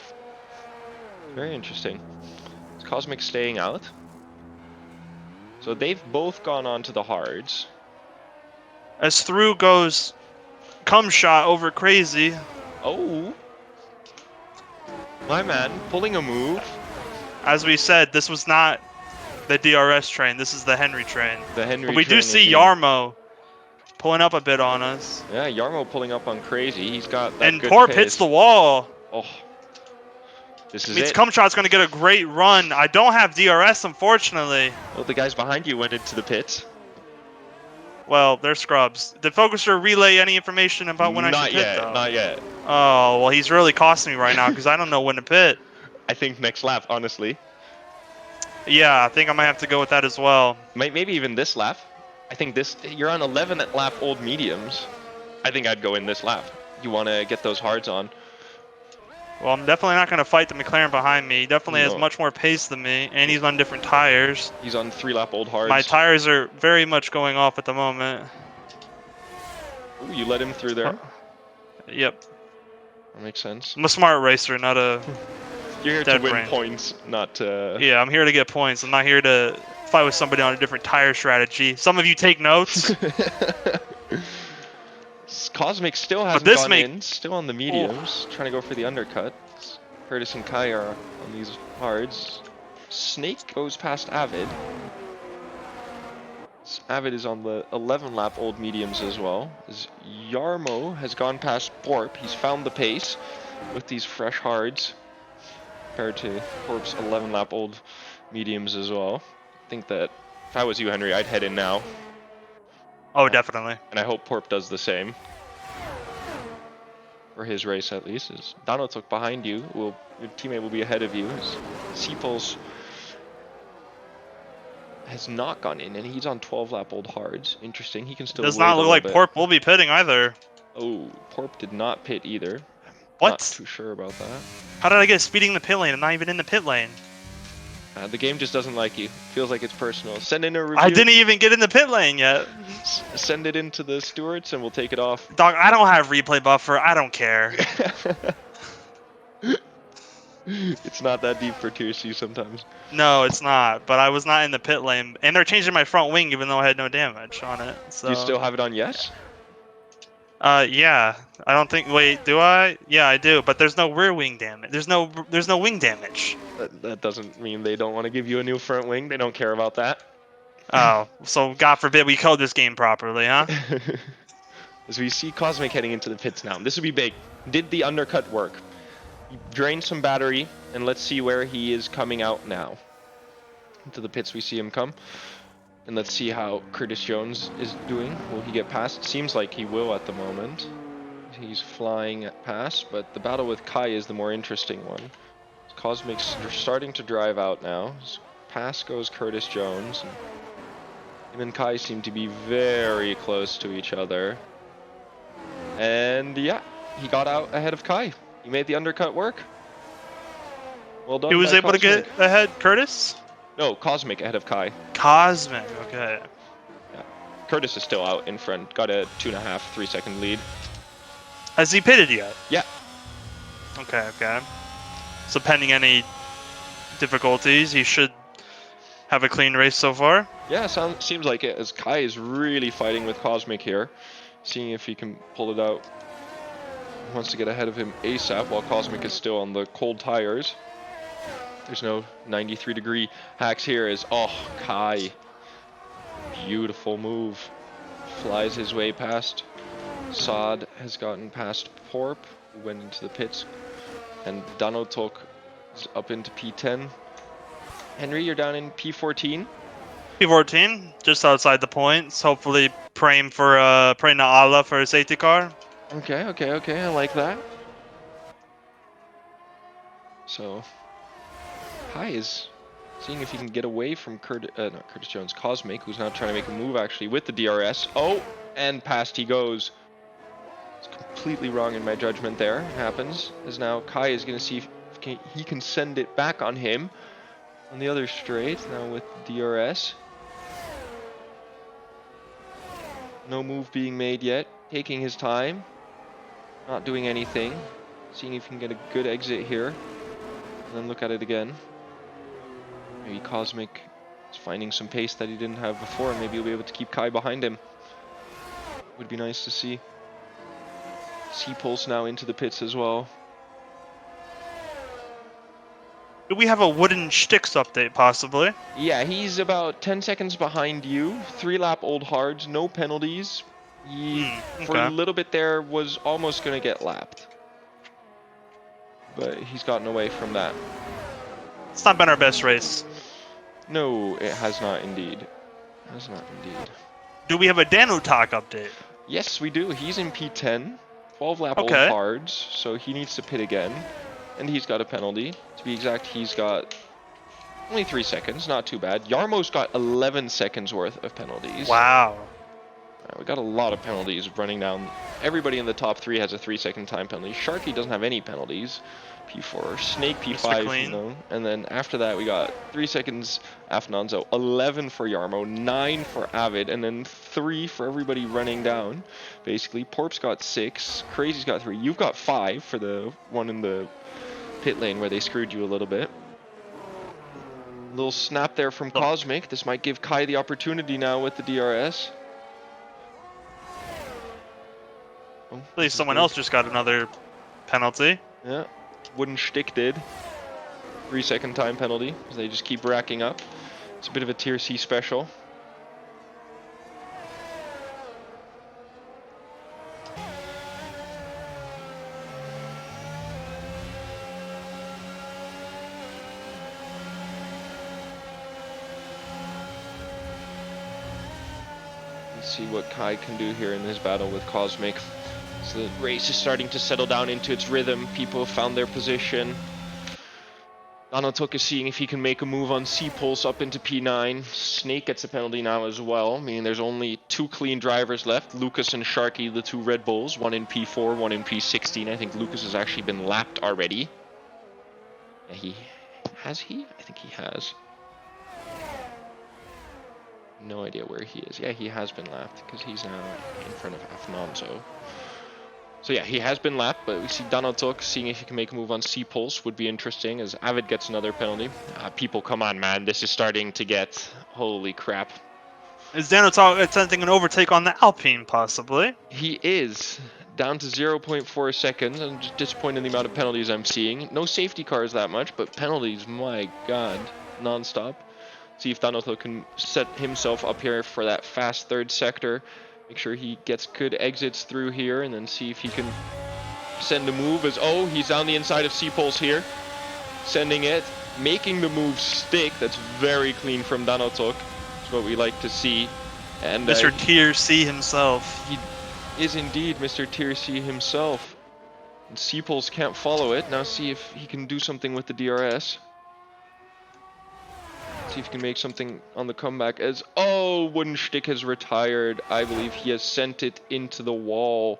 S2: Very interesting. Is Cosmic staying out? So they've both gone on to the hards.
S1: As through goes cum shot over Crazy.
S2: Oh. My man, pulling a move.
S1: As we said, this was not the DRS train. This is the Henry train.
S2: The Henry
S1: but we
S2: train
S1: do see
S2: indeed.
S1: Yarmo pulling up a bit on us.
S2: Yeah, Yarmo pulling up on Crazy. He's got that
S1: and
S2: good
S1: Porp
S2: pace.
S1: hits the wall.
S2: Oh. This is
S1: means
S2: it.
S1: Cumshot's going to get a great run. I don't have DRS, unfortunately.
S2: Well, the guys behind you went into the pits.
S1: Well, they're scrubs. Did Focuser relay any information about when I should pit, though?
S2: Not yet.
S1: Oh, well, he's really costing me right now because I don't know when to pit.
S2: I think next lap, honestly.
S1: Yeah, I think I might have to go with that as well.
S2: Maybe even this lap. I think this. You're on 11 lap old mediums. I think I'd go in this lap. You want to get those hards on.
S1: Well, I'm definitely not going to fight the McLaren behind me. He definitely has much more pace than me, and he's on different tires.
S2: He's on 3 lap old hards.
S1: My tires are very much going off at the moment.
S2: Ooh, you let him through there?
S1: Yep.
S2: That makes sense.
S1: I'm a smart racer, not a
S2: You're here to
S1: dead
S2: win
S1: brain.
S2: points, not to...
S1: Yeah, I'm here to get points. I'm not here to fight with somebody on a different tire strategy. Some of you take notes.
S2: Cosmic still hasn't gone in, still on the mediums, trying to go for the undercut. Curtis and Kai are on these hards. Snake goes past Avid. Avid is on the 11 lap old mediums as well. As Yarmo has gone past Porp. He's found the pace with these fresh hards compared to Porp's 11 lap old mediums as well. I think that if I was you, Henry, I'd head in now.
S1: Oh, definitely.
S2: And I hope Porp does the same. For his race, at least. As Donatuk behind you, your teammate will be ahead of you. As Seapulse has not gone in, and he's on 12 lap old hards. Interesting. He can still.
S1: Does not look like Porp will be pitting either.
S2: Oh, Porp did not pit either.
S1: What?
S2: Not too sure about that.
S1: How did I get speeding the pit lane? I'm not even in the pit lane.
S2: The game just doesn't like you. Feels like it's personal. Send in a review.
S1: I didn't even get in the pit lane yet.
S2: Send it into the stewards and we'll take it off.
S1: Dog, I don't have replay buffer. I don't care.
S2: It's not that deep for Tier C sometimes.
S1: No, it's not. But I was not in the pit lane. And they're changing my front wing even though I had no damage on it. So.
S2: Do you still have it on yes?
S1: Yeah. I don't think. Wait, do I? Yeah, I do. But there's no rear wing damage. There's no wing damage.
S2: That doesn't mean they don't want to give you a new front wing. They don't care about that.
S1: Oh, so God forbid we code this game properly, huh?
S2: As we see Cosmic heading into the pits now. This would be big. Did the undercut work? He drained some battery, and let's see where he is coming out now. Into the pits we see him come. And let's see how Curtis Jones is doing. Will he get past? Seems like he will at the moment. He's flying past, but the battle with Kai is the more interesting one. Cosmic's starting to drive out now. Past goes Curtis Jones. Him and Kai seem to be very close to each other. And yeah, he got out ahead of Kai. He made the undercut work. Well done.
S1: He was
S2: by
S1: able
S2: Cosmic.
S1: to get ahead, Curtis?
S2: No, Cosmic ahead of Kai.
S1: Cosmic, okay.
S2: Yeah. Curtis is still out in front. Got a 2.5, 3 second lead.
S1: Has he pitted yet?
S2: Yeah.
S1: Okay, okay. So pending any difficulties, he should have a clean race so far.
S2: Yeah, seems like it, as Kai is really fighting with Cosmic here. Seeing if he can pull it out. He wants to get ahead of him ASAP while Cosmic is still on the cold tires. There's no 93-degree hacks here as, oh, Kai. Beautiful move. Flies his way past. Saad has gotten past Porp, who went into the pits. And Danotok is up into P10. Henry, you're down in P14.
S1: P14, just outside the points. Hopefully praying to Allah for a safety car.
S2: Okay, I like that. So, Kai is seeing if he can get away from not Curtis Jones, Cosmic, who's now trying to make a move actually with the DRS. Oh, and past he goes. It's completely wrong in my judgment there. It happens, as now Kai is going to see if he can send it back on him on the other straight, now with DRS. No move being made yet, taking his time, not doing anything, seeing if he can get a good exit here, and then look at it again. Maybe Cosmic is finding some pace that he didn't have before, and maybe he'll be able to keep Kai behind him. Would be nice to see. C-Pulse now into the pits as well.
S1: Do we have a wooden sticks update, possibly?
S2: Yeah, he's about 10 seconds behind you. 3-lap old hards, no penalties. He, for a little bit there, was almost going to get lapped. But he's gotten away from that.
S1: It's not been our best race.
S2: No, it has not indeed. Has not indeed.
S1: Do we have a Danutak update?
S2: Yes, we do. He's in P10. 12-lap old hards, so he needs to pit again. And he's got a penalty. To be exact, he's got only 3 seconds. Not too bad. Yarmo's got 11 seconds worth of penalties.
S1: Wow.
S2: We got a lot of penalties running down. Everybody in the top 3 has a 3-second time penalty. Sharky doesn't have any penalties. P4. Snake P5, you know. And then after that, we got 3 seconds Afnanzo, 11 for Yarmo, 9 for Avid, and then 3 for everybody running down. Basically, Porp's got 6, Crazy's got 3. You've got 5 for the one in the pit lane where they screwed you a little bit. Little snap there from Cosmic. This might give Kai the opportunity now with the DRS.
S1: At least someone else just got another penalty.
S2: Yeah, wooden stick did. 3-second time penalty, because they just keep racking up. It's a bit of a tier C special. Let's see what Kai can do here in his battle with Cosmic. So the race is starting to settle down into its rhythm. People have found their position. Danotok is seeing if he can make a move on C-Pulse up into P9. Snake gets a penalty now as well, meaning there's only 2 clean drivers left. Lucas and Sharky, the 2 Red Bulls. One in P4, one in P16. I think Lucas has actually been lapped already. Yeah, has he? I think he has. No idea where he is. Yeah, he has been lapped, because he's now in front of Afnanzo. So yeah, he has been lapped, but we see Danotok seeing if he can make a move on C-Pulse would be interesting, as Avid gets another penalty. People, come on, man. This is starting to get... Holy crap.
S1: Is Dano attempting an overtake on the Alpine, possibly?
S2: He is down to 0.4 seconds. I'm just disappointed in the amount of penalties I'm seeing. No safety cars that much, but penalties, my god, non-stop. See if Danoto can set himself up here for that fast third sector. Make sure he gets good exits through here, and then see if he can send a move as, oh, he's on the inside of C-Pulse here. Sending it, making the move stick. That's very clean from Danotok. That's what we like to see. And
S1: Mr. Tier C himself.
S2: He is indeed Mr. Tier C himself. And C-Pulse can't follow it. Now see if he can do something with the DRS. See if he can make something on the comeback as, oh, Wooden Stick has retired. I believe he has sent it into the wall.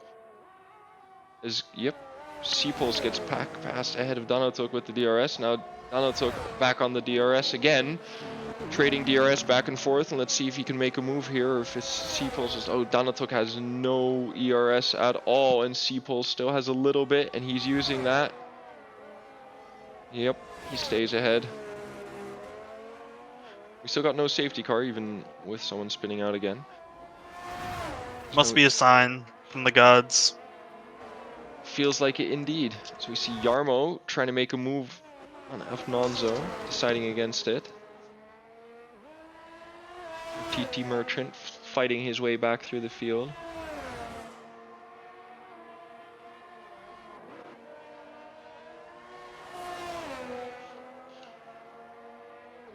S2: As, yep, C-Pulse gets past ahead of Danotok with the DRS. Now Danotok back on the DRS again. Trading DRS back and forth, and let's see if he can make a move here, or if it's C-Pulse is, oh, Danotok has no ERS at all, and C-Pulse still has a little bit, and he's using that. Yep, he stays ahead. We still got no safety car, even with someone spinning out again.
S1: Must be a sign from the gods.
S2: Feels like it indeed. So we see Yarmo trying to make a move on F Nonzo, deciding against it. TT Merchant fighting his way back through the field.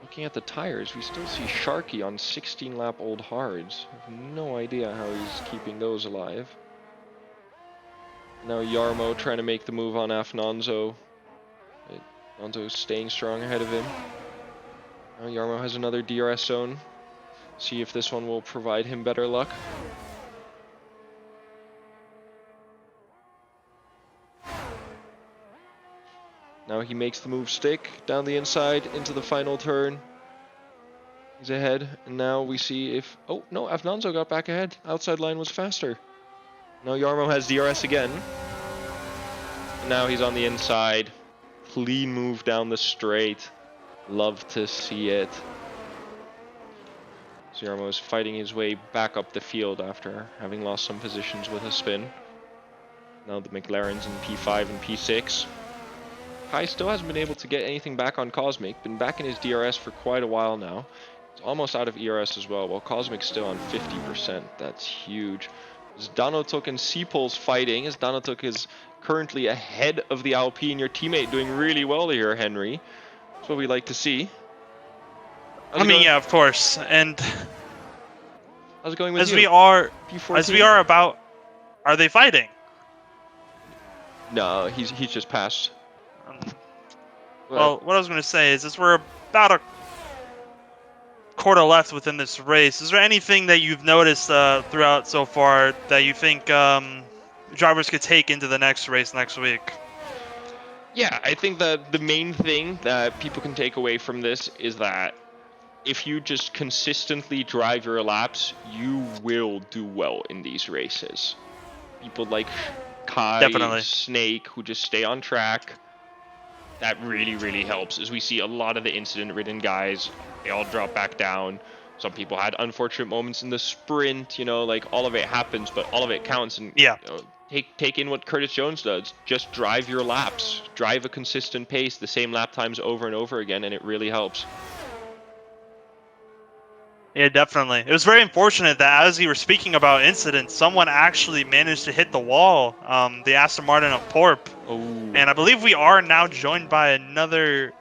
S2: Looking at the tires, we still see Sharky on 16-lap old hards. I have no idea how he's keeping those alive. Now Yarmo trying to make the move on Afnonzo. Nonzo staying strong ahead of him. Now Yarmo has another DRS zone. See if this one will provide him better luck. Now he makes the move stick down the inside into the final turn. He's ahead, and now we see if... oh, no, Afnonzo got back ahead. Outside line was faster. Now Yarmo has DRS again. And now he's on the inside. Clean move down the straight. Love to see it. Yarmo is fighting his way back up the field after having lost some positions with a spin. Now the McLaren's in P5 and P6. Kai still hasn't been able to get anything back on Cosmic. Been back in his DRS for quite a while now. He's almost out of ERS as well, while Cosmic's still on 50%. That's huge. As Danotok and C-Pulse fighting, as Danotok is currently ahead of the Alpine. Your teammate doing really well here, Henry. That's what we like to see.
S1: Yeah, of course. And
S2: how's it going with
S1: as
S2: you?
S1: we are
S2: P14?
S1: about, are they fighting?
S2: No, he's just passed.
S1: Well, what I was going to say is we're about a quarter left within this race. Is there anything that you've noticed throughout so far that you think drivers could take into the next race next week?
S2: Yeah, I think that the main thing that people can take away from this is that if you just consistently drive your laps, you will do well in these races. People like Kai,
S1: Definitely.
S2: Snake, who just stay on track, that really, really helps. As we see a lot of the incident-ridden guys, they all drop back down. Some people had unfortunate moments in the sprint, you know, like all of it happens, but all of it counts. And
S1: yeah,
S2: you know, take in what Curtis Jones does. Just drive your laps, drive a consistent pace, the same lap times over and over again, and it really helps.
S1: Yeah, definitely. It was very unfortunate that as you were speaking about incidents, someone actually managed to hit the wall, the Aston Martin of Porp.
S2: Oh.
S1: And I believe we are now joined by another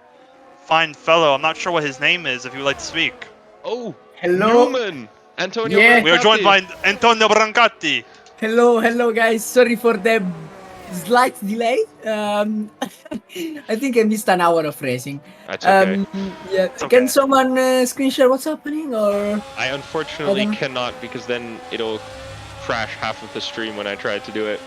S1: fine fellow. I'm not sure what his name is, if you would like to speak.
S2: Oh,
S3: hello.
S2: Newman! Antonio
S3: Yeah.
S2: Brancati.
S1: We are joined by Antonio Brancati.
S3: Hello guys. Sorry for the slight delay. I think I missed an hour of racing.
S2: That's okay.
S3: Yeah.
S1: okay.
S3: Can someone screen share what's happening, or?
S2: I unfortunately
S3: I don't know.
S2: cannot, because then it'll crash half of the stream when I try to do it.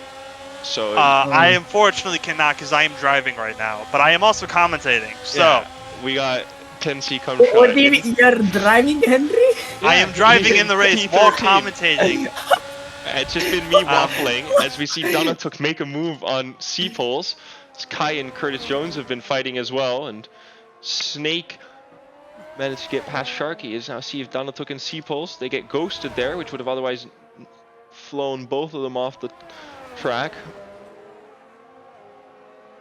S2: So
S1: I unfortunately cannot because I am driving right now, but I am also commentating. So
S2: yeah, we got 10C come
S3: What
S2: shot.
S3: do you mean? You're driving, Henry?
S1: I am driving in the race
S2: P13.
S1: while commentating.
S2: It's just been me waffling as we see Donatuk make a move on C-Pulse. Kai and Curtis Jones have been fighting as well, and Snake managed to get past Sharky. Is now see if Donatuk and C-Pulse, they get ghosted there, which would have otherwise flown both of them off the track.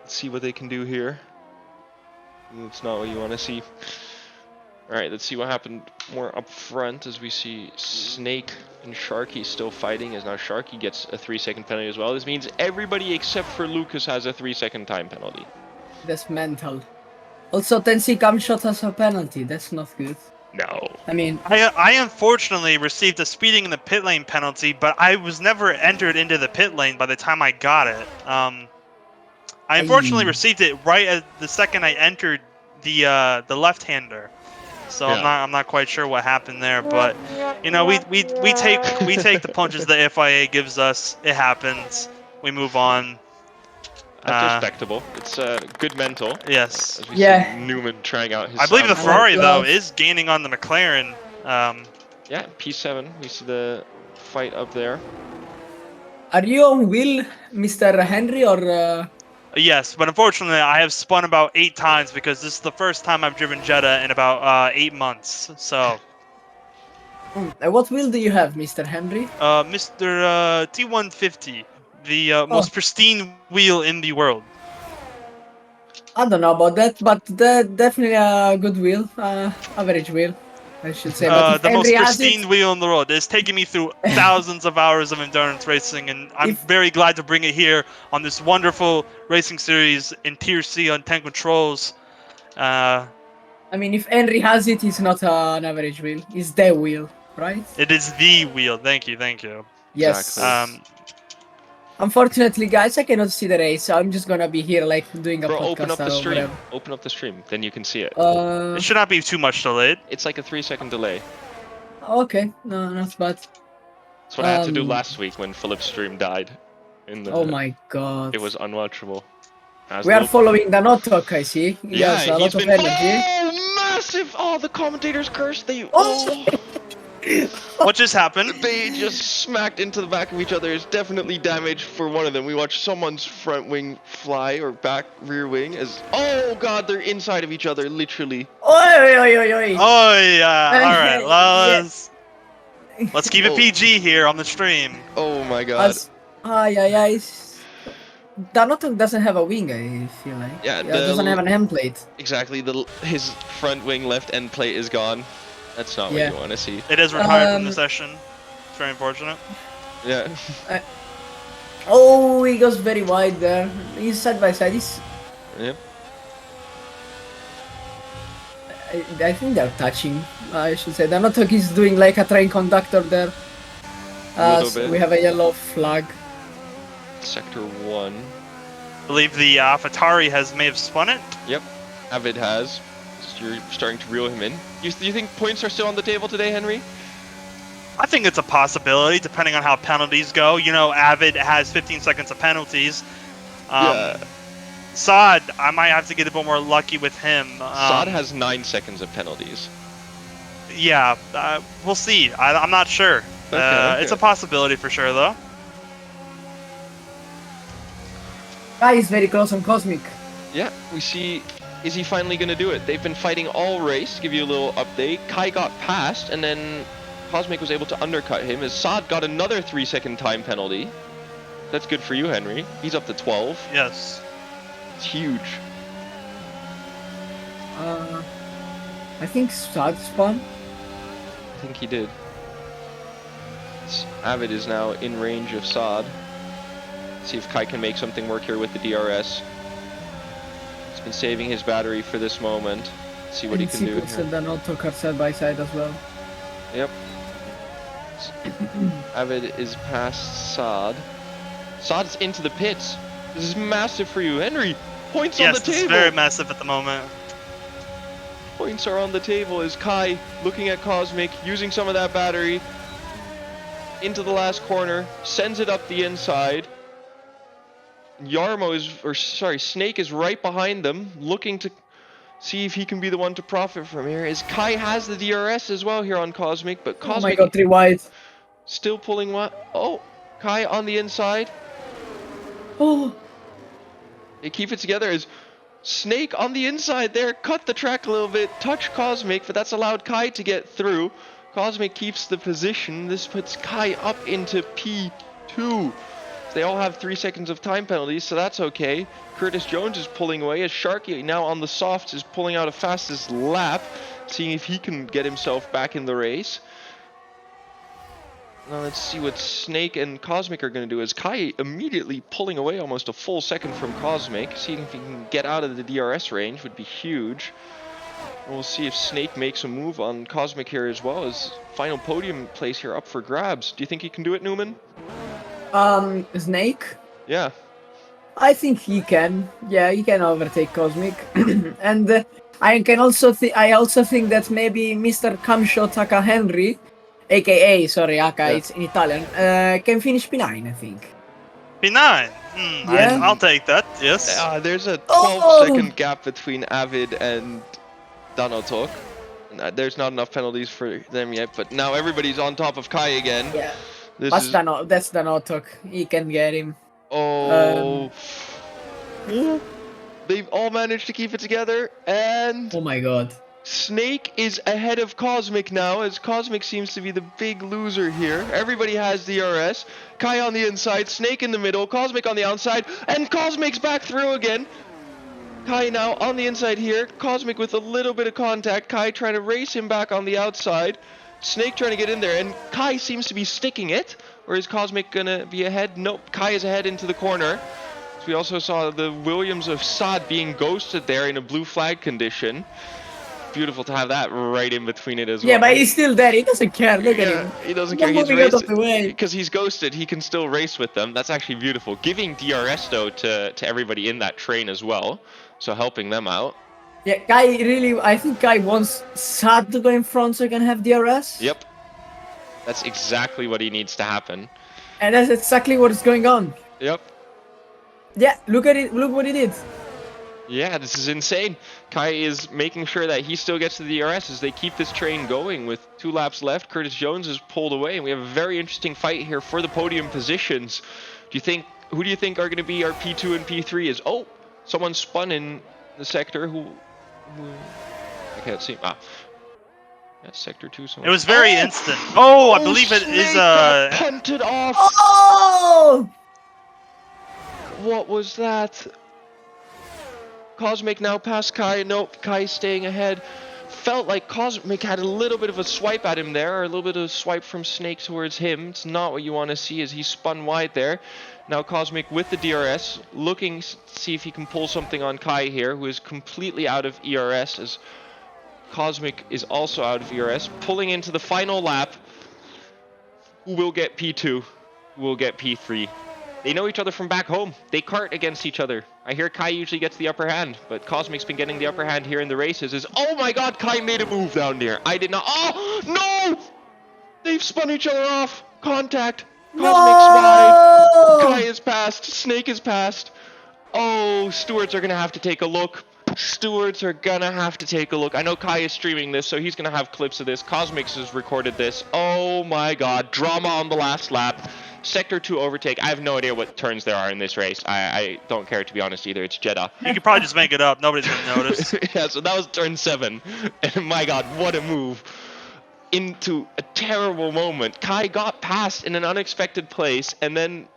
S2: Let's see what they can do here. It's not what you want to see. Alright, let's see what happened more up front as we see Snake and Sharky still fighting, as now Sharky gets a 3-second penalty as well. This means everybody except for Lucas has a 3-second time penalty.
S3: That's mental. Also, 10C cam shot has a penalty. That's not good.
S2: No.
S3: I mean,
S1: I unfortunately received a speeding in the pit lane penalty, but I was never entered into the pit lane by the time I got it. I unfortunately received it right at the second I entered the left-hander. So
S2: Yeah.
S1: I'm not quite sure what happened there, but you know we take the punches the FIA gives us. It happens. We move on.
S2: That's respectable. It's good mental.
S1: Yes.
S2: As we
S3: Yeah.
S2: see Newman trying out his
S1: I believe the
S2: sound.
S1: Ferrari though
S3: love.
S1: is gaining on the McLaren.
S2: Yeah, P7. We see the fight up there.
S3: are you on wheel, Mr. Henry, or?
S1: Yes, but unfortunately I have spun about 8 times because this is the first time I've driven Jetta in about 8 months. So,
S3: What wheel do you have, Mr. Henry?
S1: Mr. T150, the most pristine wheel in the world.
S3: I don't know about that, but definitely a good wheel, average wheel, I should say. But if
S1: The most
S3: Henry has
S1: pristine
S3: it,
S1: wheel in the world. It's taken me through thousands of hours of endurance racing, and I'm very glad to bring it here on this wonderful racing series in Tier C on 10 controls.
S3: I mean, if Henry has it, it's not an average wheel. It's the wheel, right?
S1: It is the wheel. Thank you, thank you.
S3: Yes.
S2: Exactly.
S3: Unfortunately, guys, I cannot see the race, so I'm just gonna be here, like, doing a
S2: Bro,
S3: podcast
S2: open up the
S3: or
S2: stream.
S3: whatever.
S2: Open up the stream, then you can see it.
S1: It should not be too much delayed.
S2: It's like a 3-second delay.
S3: Okay, no, not bad.
S2: That's what I had to do last week when Philip's stream died.
S3: Oh my god.
S2: It was unwatchable.
S3: We are following the Notok, I see. He
S2: Yeah,
S3: has a lot
S2: he's
S3: of
S2: been.
S3: energy.
S2: Oh, massive! Oh, the commentators cursed. They.
S3: Oh!
S1: What just happened?
S2: They just smacked into the back of each other. It's definitely damage for one of them. We watched someone's front wing fly or back rear wing as. Oh god, they're inside of each other, literally.
S3: Oi, oi, oi, oi.
S1: Oh yeah. All right.
S3: Yeah.
S1: Let's keep it PG here on the stream.
S2: Oh my god.
S3: Ay. The Notok doesn't have a wing, I feel like.
S2: Yeah,
S3: It doesn't have an end plate.
S2: Exactly. His front wing left end plate is gone. That's not what you want to see.
S1: It is retired from the session. It's very unfortunate.
S2: Yeah.
S3: Oh, he goes very wide there. He's side by side.
S2: Yep.
S3: I think they're touching. I should say. The Notok is doing like a train conductor there.
S2: Little
S3: So
S2: bit.
S3: we have a yellow flag.
S2: Sector 1.
S1: I believe the AlphaTauri may have spun it.
S2: Yep. Avid has. So you're starting to reel him in. You think points are still on the table today, Henry?
S1: I think it's a possibility, depending on how penalties go. You know, Avid has 15 seconds of penalties.
S2: Yeah.
S1: Saad, I might have to get a bit more lucky with him.
S2: Saad has 9 seconds of penalties.
S1: Yeah, we'll see. I'm not sure.
S2: Okay.
S1: It's a possibility for sure, though.
S3: Guy is very close on Cosmic.
S2: Yeah, we see. Is he finally going to do it? They've been fighting all race. To give you a little update, Kai got past, and then Cosmic was able to undercut him as Saad got another 3-second time penalty. That's good for you, Henry. He's up to 12.
S1: Yes.
S2: It's huge.
S3: I think Saad spun.
S2: I think he did. Avid is now in range of Saad. See if Kai can make something work here with the DRS. He's been saving his battery for this moment. See what he can do
S3: And
S2: here.
S3: the Notok are side by side as well.
S2: Yep. Avid is past Saad. Saad's into the pits. This is massive for you, Henry. Points on the
S1: Yes, this is
S2: table.
S1: very massive at the moment.
S2: Points are on the table as Kai looking at Cosmic, using some of that battery into the last corner, sends it up the inside. Snake is right behind them, looking to see if he can be the one to profit from here. As Kai has the DRS as well here on Cosmic, but
S3: Oh my
S2: Cosmic
S3: god, 3 wide.
S2: still pulling what? Oh, Kai on the inside.
S3: Oh,
S2: They keep it together as Snake on the inside there, cut the track a little bit, touch Cosmic, but that's allowed Kai to get through. Cosmic keeps the position. This puts Kai up into P2. They all have 3 seconds of time penalties, so that's okay. Curtis Jones is pulling away as Sharky now on the softs is pulling out a fastest lap, seeing if he can get himself back in the race. Now let's see what Snake and Cosmic are going to do, as Kai immediately pulling away almost a full second from Cosmic. Seeing if he can get out of the DRS range would be huge. And we'll see if Snake makes a move on Cosmic here as well, as final podium place here up for grabs. Do you think he can do it, Newman?
S3: Snake?
S2: Yeah.
S3: I think he can. Yeah, he can overtake Cosmic. And I also think that maybe Mr. Kamsho Taka Henry, aka, sorry, Aka, it's in Italian, can finish P9, I think.
S1: P9.
S3: Yeah.
S1: I'll take that. Yes.
S2: There's a 12-second gap between Avid and Danotok. There's not enough penalties for them yet, but now everybody's on top of Kai again.
S3: Yeah.
S2: This
S3: That's Danotok. He can get him.
S2: Oh. They've all managed to keep it together, and
S3: Oh my god.
S2: Snake is ahead of Cosmic now, as Cosmic seems to be the big loser here. Everybody has DRS. Kai on the inside, Snake in the middle, Cosmic on the outside, and Cosmic's back through again. Kai now on the inside here, Cosmic with a little bit of contact, Kai trying to race him back on the outside. Snake trying to get in there, and Kai seems to be sticking it. Or is Cosmic gonna be ahead? Nope, Kai is ahead into the corner. So we also saw the Williams of Saad being ghosted there in a blue flag condition. Beautiful to have that right in between it as well.
S3: Yeah, but he's still there. He doesn't care. Look at him.
S2: He doesn't
S3: He's
S2: care. He's
S3: moving out of
S2: racing
S3: the way.
S2: because he's ghosted. He can still race with them. That's actually beautiful. Giving DRS though to everybody in that train as well, so helping them out.
S3: Yeah, I think Kai wants Saad to go in front so he can have DRS.
S2: Yep, that's exactly what he needs to happen.
S3: And that's exactly what is going on.
S2: Yep.
S3: Yeah, look at it. Look what he did.
S2: Yeah, this is insane. Kai is making sure that he still gets to the DRS as they keep this train going with 2 laps left. Curtis Jones is pulled away, and we have a very interesting fight here for the podium positions. Who do you think are going to be our P2 and P3? Someone spun in the sector. Who I can't see. That's sector 2.
S1: It was very instant. I believe it is
S2: punted off.
S3: Oh!
S2: What was that? Cosmic now past Kai. Nope, Kai staying ahead. Felt like Cosmic had a little bit of a swipe at him there, or a little bit of a swipe from Snake towards him. It's not what you want to see as he spun wide there. Now Cosmic with the DRS, looking to see if he can pull something on Kai here, who is completely out of ERS, as Cosmic is also out of ERS. Pulling into the final lap. Who will get P2? Who will get P3? They know each other from back home. They kart against each other. I hear Kai usually gets the upper hand, but Cosmic's been getting the upper hand here in the races. Oh my god, Kai made a move down there. I did not. Oh, no! They've spun each other off. Contact. Cosmic's wide. Kai is passed. Snake is passed. Oh, stewards are going to have to take a look. Stewards are going to have to take a look. I know Kai is streaming this, so he's going to have clips of this. Cosmix has recorded this. Oh my god. Drama on the last lap. Sector 2 overtake. I have no idea what turns there are in this race. I don't care, to be honest, either. It's Jeddah.
S1: You could probably just make it up. Nobody's going to notice.
S2: Yeah, so that was turn 7. And my god, what a move. Into a terrible moment. Kai got past in an unexpected place, and then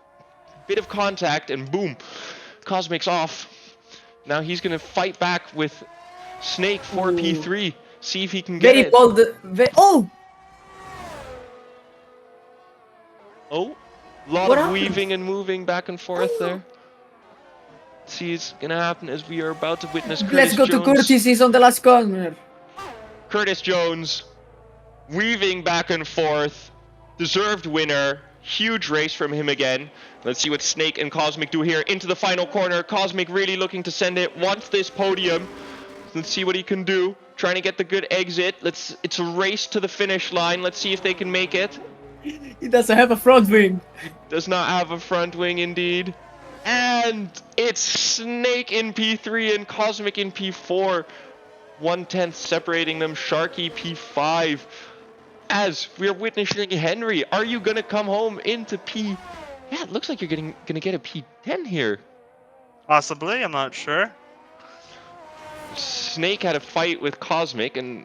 S2: a bit of contact, and boom. Cosmic's off. Now he's going to fight back with Snake for P3. See if he can get it.
S3: Bold. Oh!
S2: Oh, a lot
S3: What
S2: of
S3: happened?
S2: weaving and moving back and forth there. See, it's going to happen as we are about to witness Curtis
S3: Let's go
S2: Jones.
S3: to Curtis. He's on the last corner.
S2: Curtis Jones, weaving back and forth. Deserved winner. Huge race from him again. Let's see what Snake and Cosmic do here. Into the final corner. Cosmic really looking to send it. Wants this podium. Let's see what he can do. Trying to get the good exit. It's a race to the finish line. Let's see if they can make it.
S3: He doesn't have a front wing.
S2: Does not have a front wing indeed. And it's Snake in P3 and Cosmic in P4. 1/10 separating them. Sharky P5. As we are witnessing Henry, are you gonna come home into P? Yeah, it looks like you're gonna get a P10 here.
S1: Possibly. I'm not sure.
S2: Snake had a fight with Cosmic, and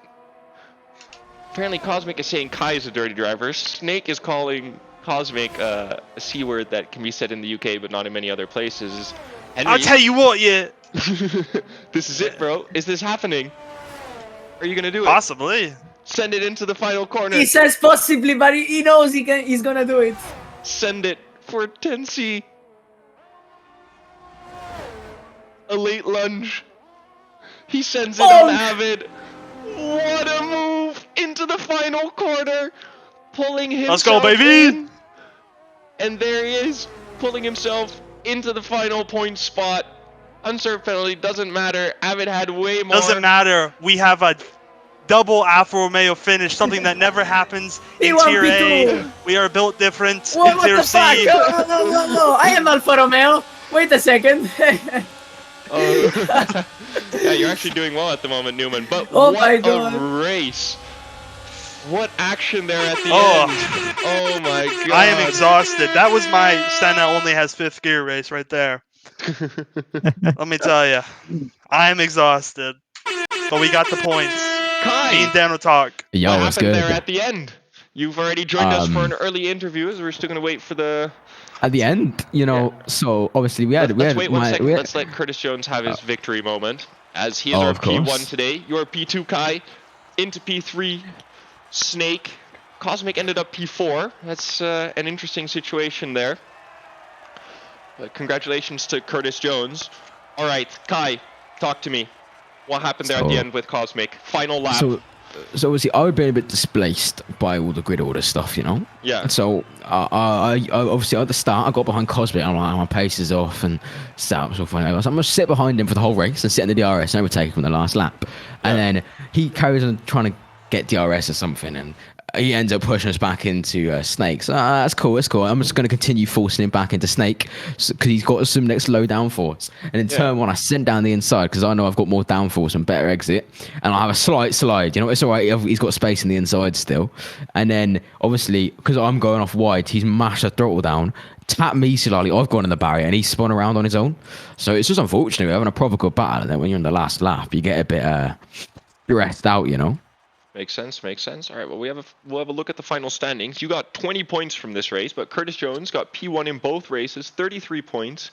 S2: apparently Cosmic is saying Kai is a dirty driver. Snake is calling Cosmic a C word that can be said in the UK but not in many other places. Henry,
S1: I'll tell you what, yeah.
S2: this is it, bro. Is this happening? Are you gonna do it?
S1: Possibly.
S2: Send it into the final corner.
S3: He says possibly, but he knows he's gonna do it.
S2: Send it for 10C. A late lunge. He sends it on Avid. What a move into the final corner. Pulling himself
S1: Let's go, baby.
S2: in. And there he is, pulling himself into the final point spot. Unserved penalty, doesn't matter. Avid had way more.
S1: Doesn't matter. We have a double Alfa Romeo finish, something that never happens in Tier A. We are built different in Tier
S3: What the fuck?
S1: C.
S3: No. I am Alfa Romeo. Wait a second.
S2: Oh. Yeah, you're actually doing well at the moment, Newman. But
S3: Oh
S2: what
S3: my God.
S2: a race. What action there at the
S1: Oh.
S2: end. Oh my god.
S1: I am exhausted. That was my Senna only has 5th gear race right there. Let me tell you. I am exhausted. But we got the points.
S2: Kai,
S1: Me and Dan will talk.
S4: Yo,
S2: what
S4: what's
S2: happened
S4: good?
S2: there at the end? You've already joined us for an early interview, as we're still going to wait for the...
S4: At the end, you know, so obviously
S2: Let's wait 1 second. Let's let Curtis Jones have his victory moment, as he is our
S4: of course.
S2: P1 today. You're P2, Kai, into P3, Snake. Cosmic ended up P4. That's an interesting situation there. But congratulations to Curtis Jones. All right, Kai, talk to me. What happened there at the end with Cosmic? Final lap.
S4: So obviously I would be a bit displaced by all the grid order stuff, you know.
S2: Yeah.
S4: So I obviously at the start I got behind Cosmic and I'm like, my pace is off and startups all fine. So I'm gonna sit behind him for the whole race and sit in the DRS and overtake him in the last lap. And then he carries on trying to get DRS or something and he ends up pushing us back into Snake. So that's cool. I'm just going to continue forcing him back into Snake because he's got some next low downforce. And in turn one, I send down the inside because I know I've got more downforce and better exit. And I have a slight slide. You know, it's all right. He's got space in the inside still. And then obviously, because I'm going off wide, he's mashed the throttle down, tapped me slightly. I've gone in the barrier and he's spun around on his own. So it's just unfortunate. We're having a proper good battle. And then when you're in the last lap, you get a bit stressed out, you know.
S2: Makes sense. All right, well, we'll have a look at the final standings. You got 20 points from this race, but Curtis Jones got P1 in both races, 33 points.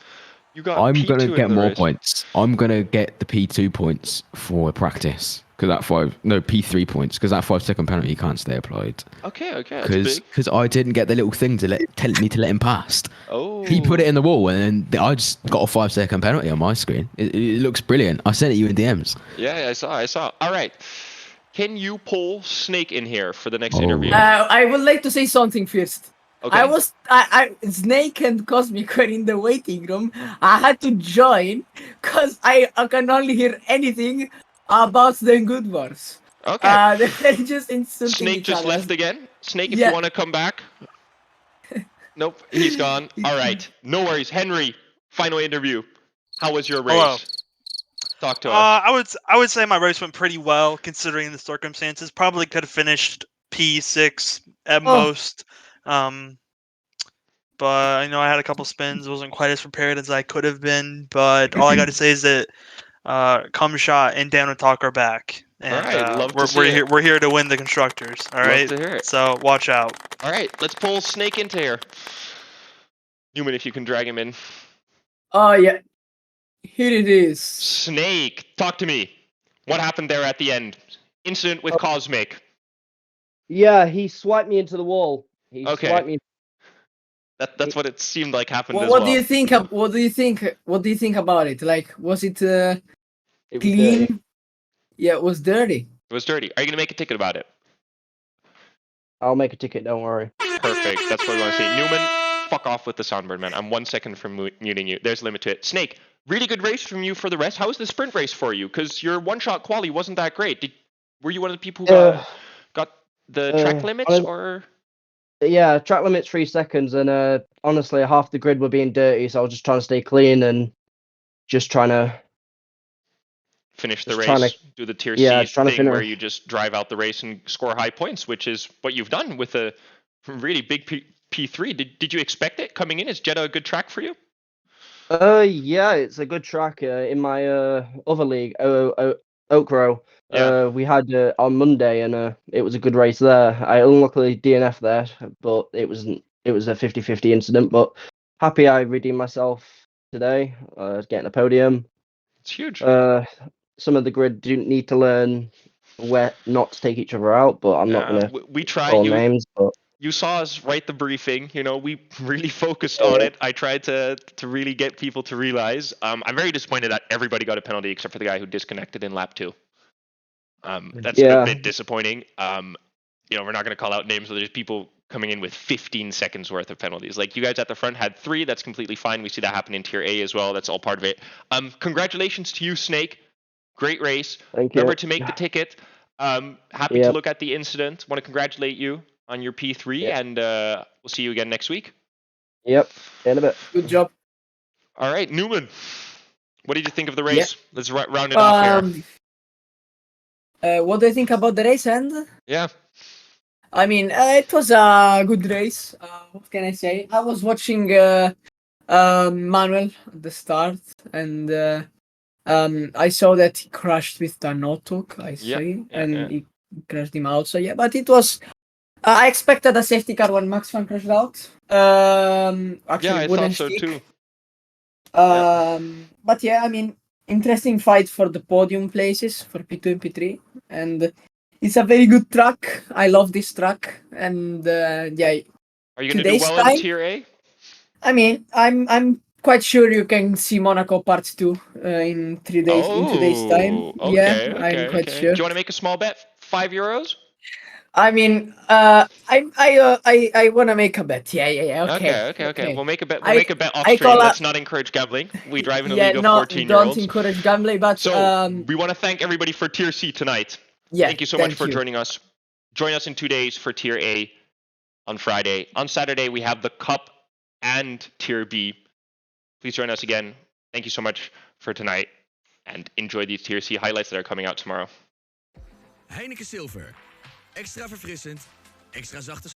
S2: You got
S4: I'm
S2: P2
S4: going to get
S2: in the
S4: more
S2: race.
S4: points. I'm going to get the P2 points for practice. Because P3 points. Because that 5-second penalty can't stay applied.
S2: Okay, that's big.
S4: Because I didn't get the little thing to tell me to let him past.
S2: Oh.
S4: He put it in the wall and then I just got a 5-second penalty on my screen. It looks brilliant. I sent it you in DMs.
S2: Yeah, I saw. All right. Can you pull Snake in here for the next interview?
S3: I would like to say something first.
S2: Okay.
S3: I Snake and Cosmic were in the waiting room. I had to join because I can only hear anything about the good wars.
S2: Okay.
S3: They're just insulting
S2: Snake
S3: each
S2: just
S3: other.
S2: left again. Snake, if
S3: Yeah.
S2: you want to come back. Nope, he's gone. All right, no worries. Henry, final interview. How was your race?
S1: Hello.
S2: Talk to us.
S1: I would say my race went pretty well considering the circumstances. Probably could have finished P6 at most. But I know I had a couple spins. Wasn't quite as prepared as I could have been. But all I got to say is that Cumshot and Dan Talk are back. And
S2: All right, love to see
S1: we're
S2: it.
S1: here. We're here to win the constructors. All
S2: Love
S1: right.
S2: to hear it.
S1: So watch out.
S2: All right, let's pull Snake into here. Newman, if you can drag him in.
S3: Oh yeah, here it is.
S2: Snake, talk to me. What happened there at the end? Incident with Cosmic.
S5: Yeah, he swiped me into the wall. He
S2: Okay.
S5: swiped me.
S2: That's what it seemed like happened
S3: What,
S2: as
S3: what
S2: well.
S3: do you think? What do you think? What do you think about it? Like, was it
S5: It was
S3: clean?
S5: dirty.
S3: Yeah, it was dirty.
S2: It was dirty. Are you gonna make a ticket about it?
S5: I'll make a ticket, don't worry.
S2: Perfect. That's what I want to see. Newman, fuck off with the soundboard, man. I'm 1 second from muting you. There's a limit to it. Snake, really good race from you for the rest. How was the sprint race for you? Because your one-shot quali wasn't that great. Were you one of the people who got the track limits, or?
S5: Yeah, track limit's 3 seconds, and honestly, half the grid were being dirty, so I was just trying to stay clean and just trying to
S2: Finish the
S5: just
S2: race,
S5: trying to-
S2: do the tier
S5: yeah,
S2: C
S5: just trying to
S2: thing where
S5: finish.
S2: you just drive out the race and score high points, which is what you've done with a really big P3. Did you expect it coming in? Is Jeddah a good track for you?
S5: Yeah, it's a good track. In my other league, Oak Row,
S2: Yeah.
S5: we had on Monday, and it was a good race there. I unluckily DNF there, but it was a 50-50 incident. But happy I redeemed myself today, getting a podium.
S2: It's huge.
S5: Some of the grid do need to learn where not to take each other out, but I'm not gonna
S2: We tried.
S5: call names. But
S2: You saw us write the briefing. You know, we really focused on it. I tried to really get people to realize. I'm very disappointed that everybody got a penalty except for the guy who disconnected in lap 2. That's a bit disappointing. You know, we're not going to call out names, but there's people coming in with 15 seconds worth of penalties. Like, you guys at the front had 3. That's completely fine. We see that happen in Tier A as well. That's all part of it. Congratulations to you, Snake. Great race.
S5: Thank you.
S2: Remember to make the ticket. Happy to look at the incident. Want to congratulate you on your P3, and we'll see you again next week.
S5: Yep, in a bit.
S3: Good job.
S2: All right, Newman. What did you think of the race?
S3: Yeah.
S2: Let's round it off here.
S3: What do you think about the race end?
S2: Yeah.
S3: I mean, it was a good race. What can I say? I was watching Manuel at the start, and I saw that he crashed with the no-talk, he crashed him out. So yeah, but it was. I expected a safety car when Max Van crashed out. Actually,
S2: I thought so too.
S3: But yeah, I mean, interesting fight for the podium places for P2 and P3, and it's a very good track. I love this track, and yeah.
S2: Are you going to do well in Tier A?
S3: I mean, I'm quite sure you can see Monaco Part 2 in 3 days, in 2 days time.
S2: Okay,
S3: I'm quite sure.
S2: Do you want to make a small bet? €5?
S3: I mean, I want to make a bet. Yeah.
S2: Okay. We'll make a bet. We'll make a bet off stream. Let's not encourage gambling. We drive in a league of 14-year-olds.
S3: Don't encourage gambling. But
S2: so we want to thank everybody for Tier C tonight.
S3: Yeah,
S2: thank you so much for joining us. Join us in 2 days for Tier A on Friday. On Saturday we have the Cup and Tier B. Please join us again. Thank you so much for tonight, and enjoy these Tier C highlights that are coming out tomorrow.
S6: Heineken Silver. Extra verfrissend, extra zachte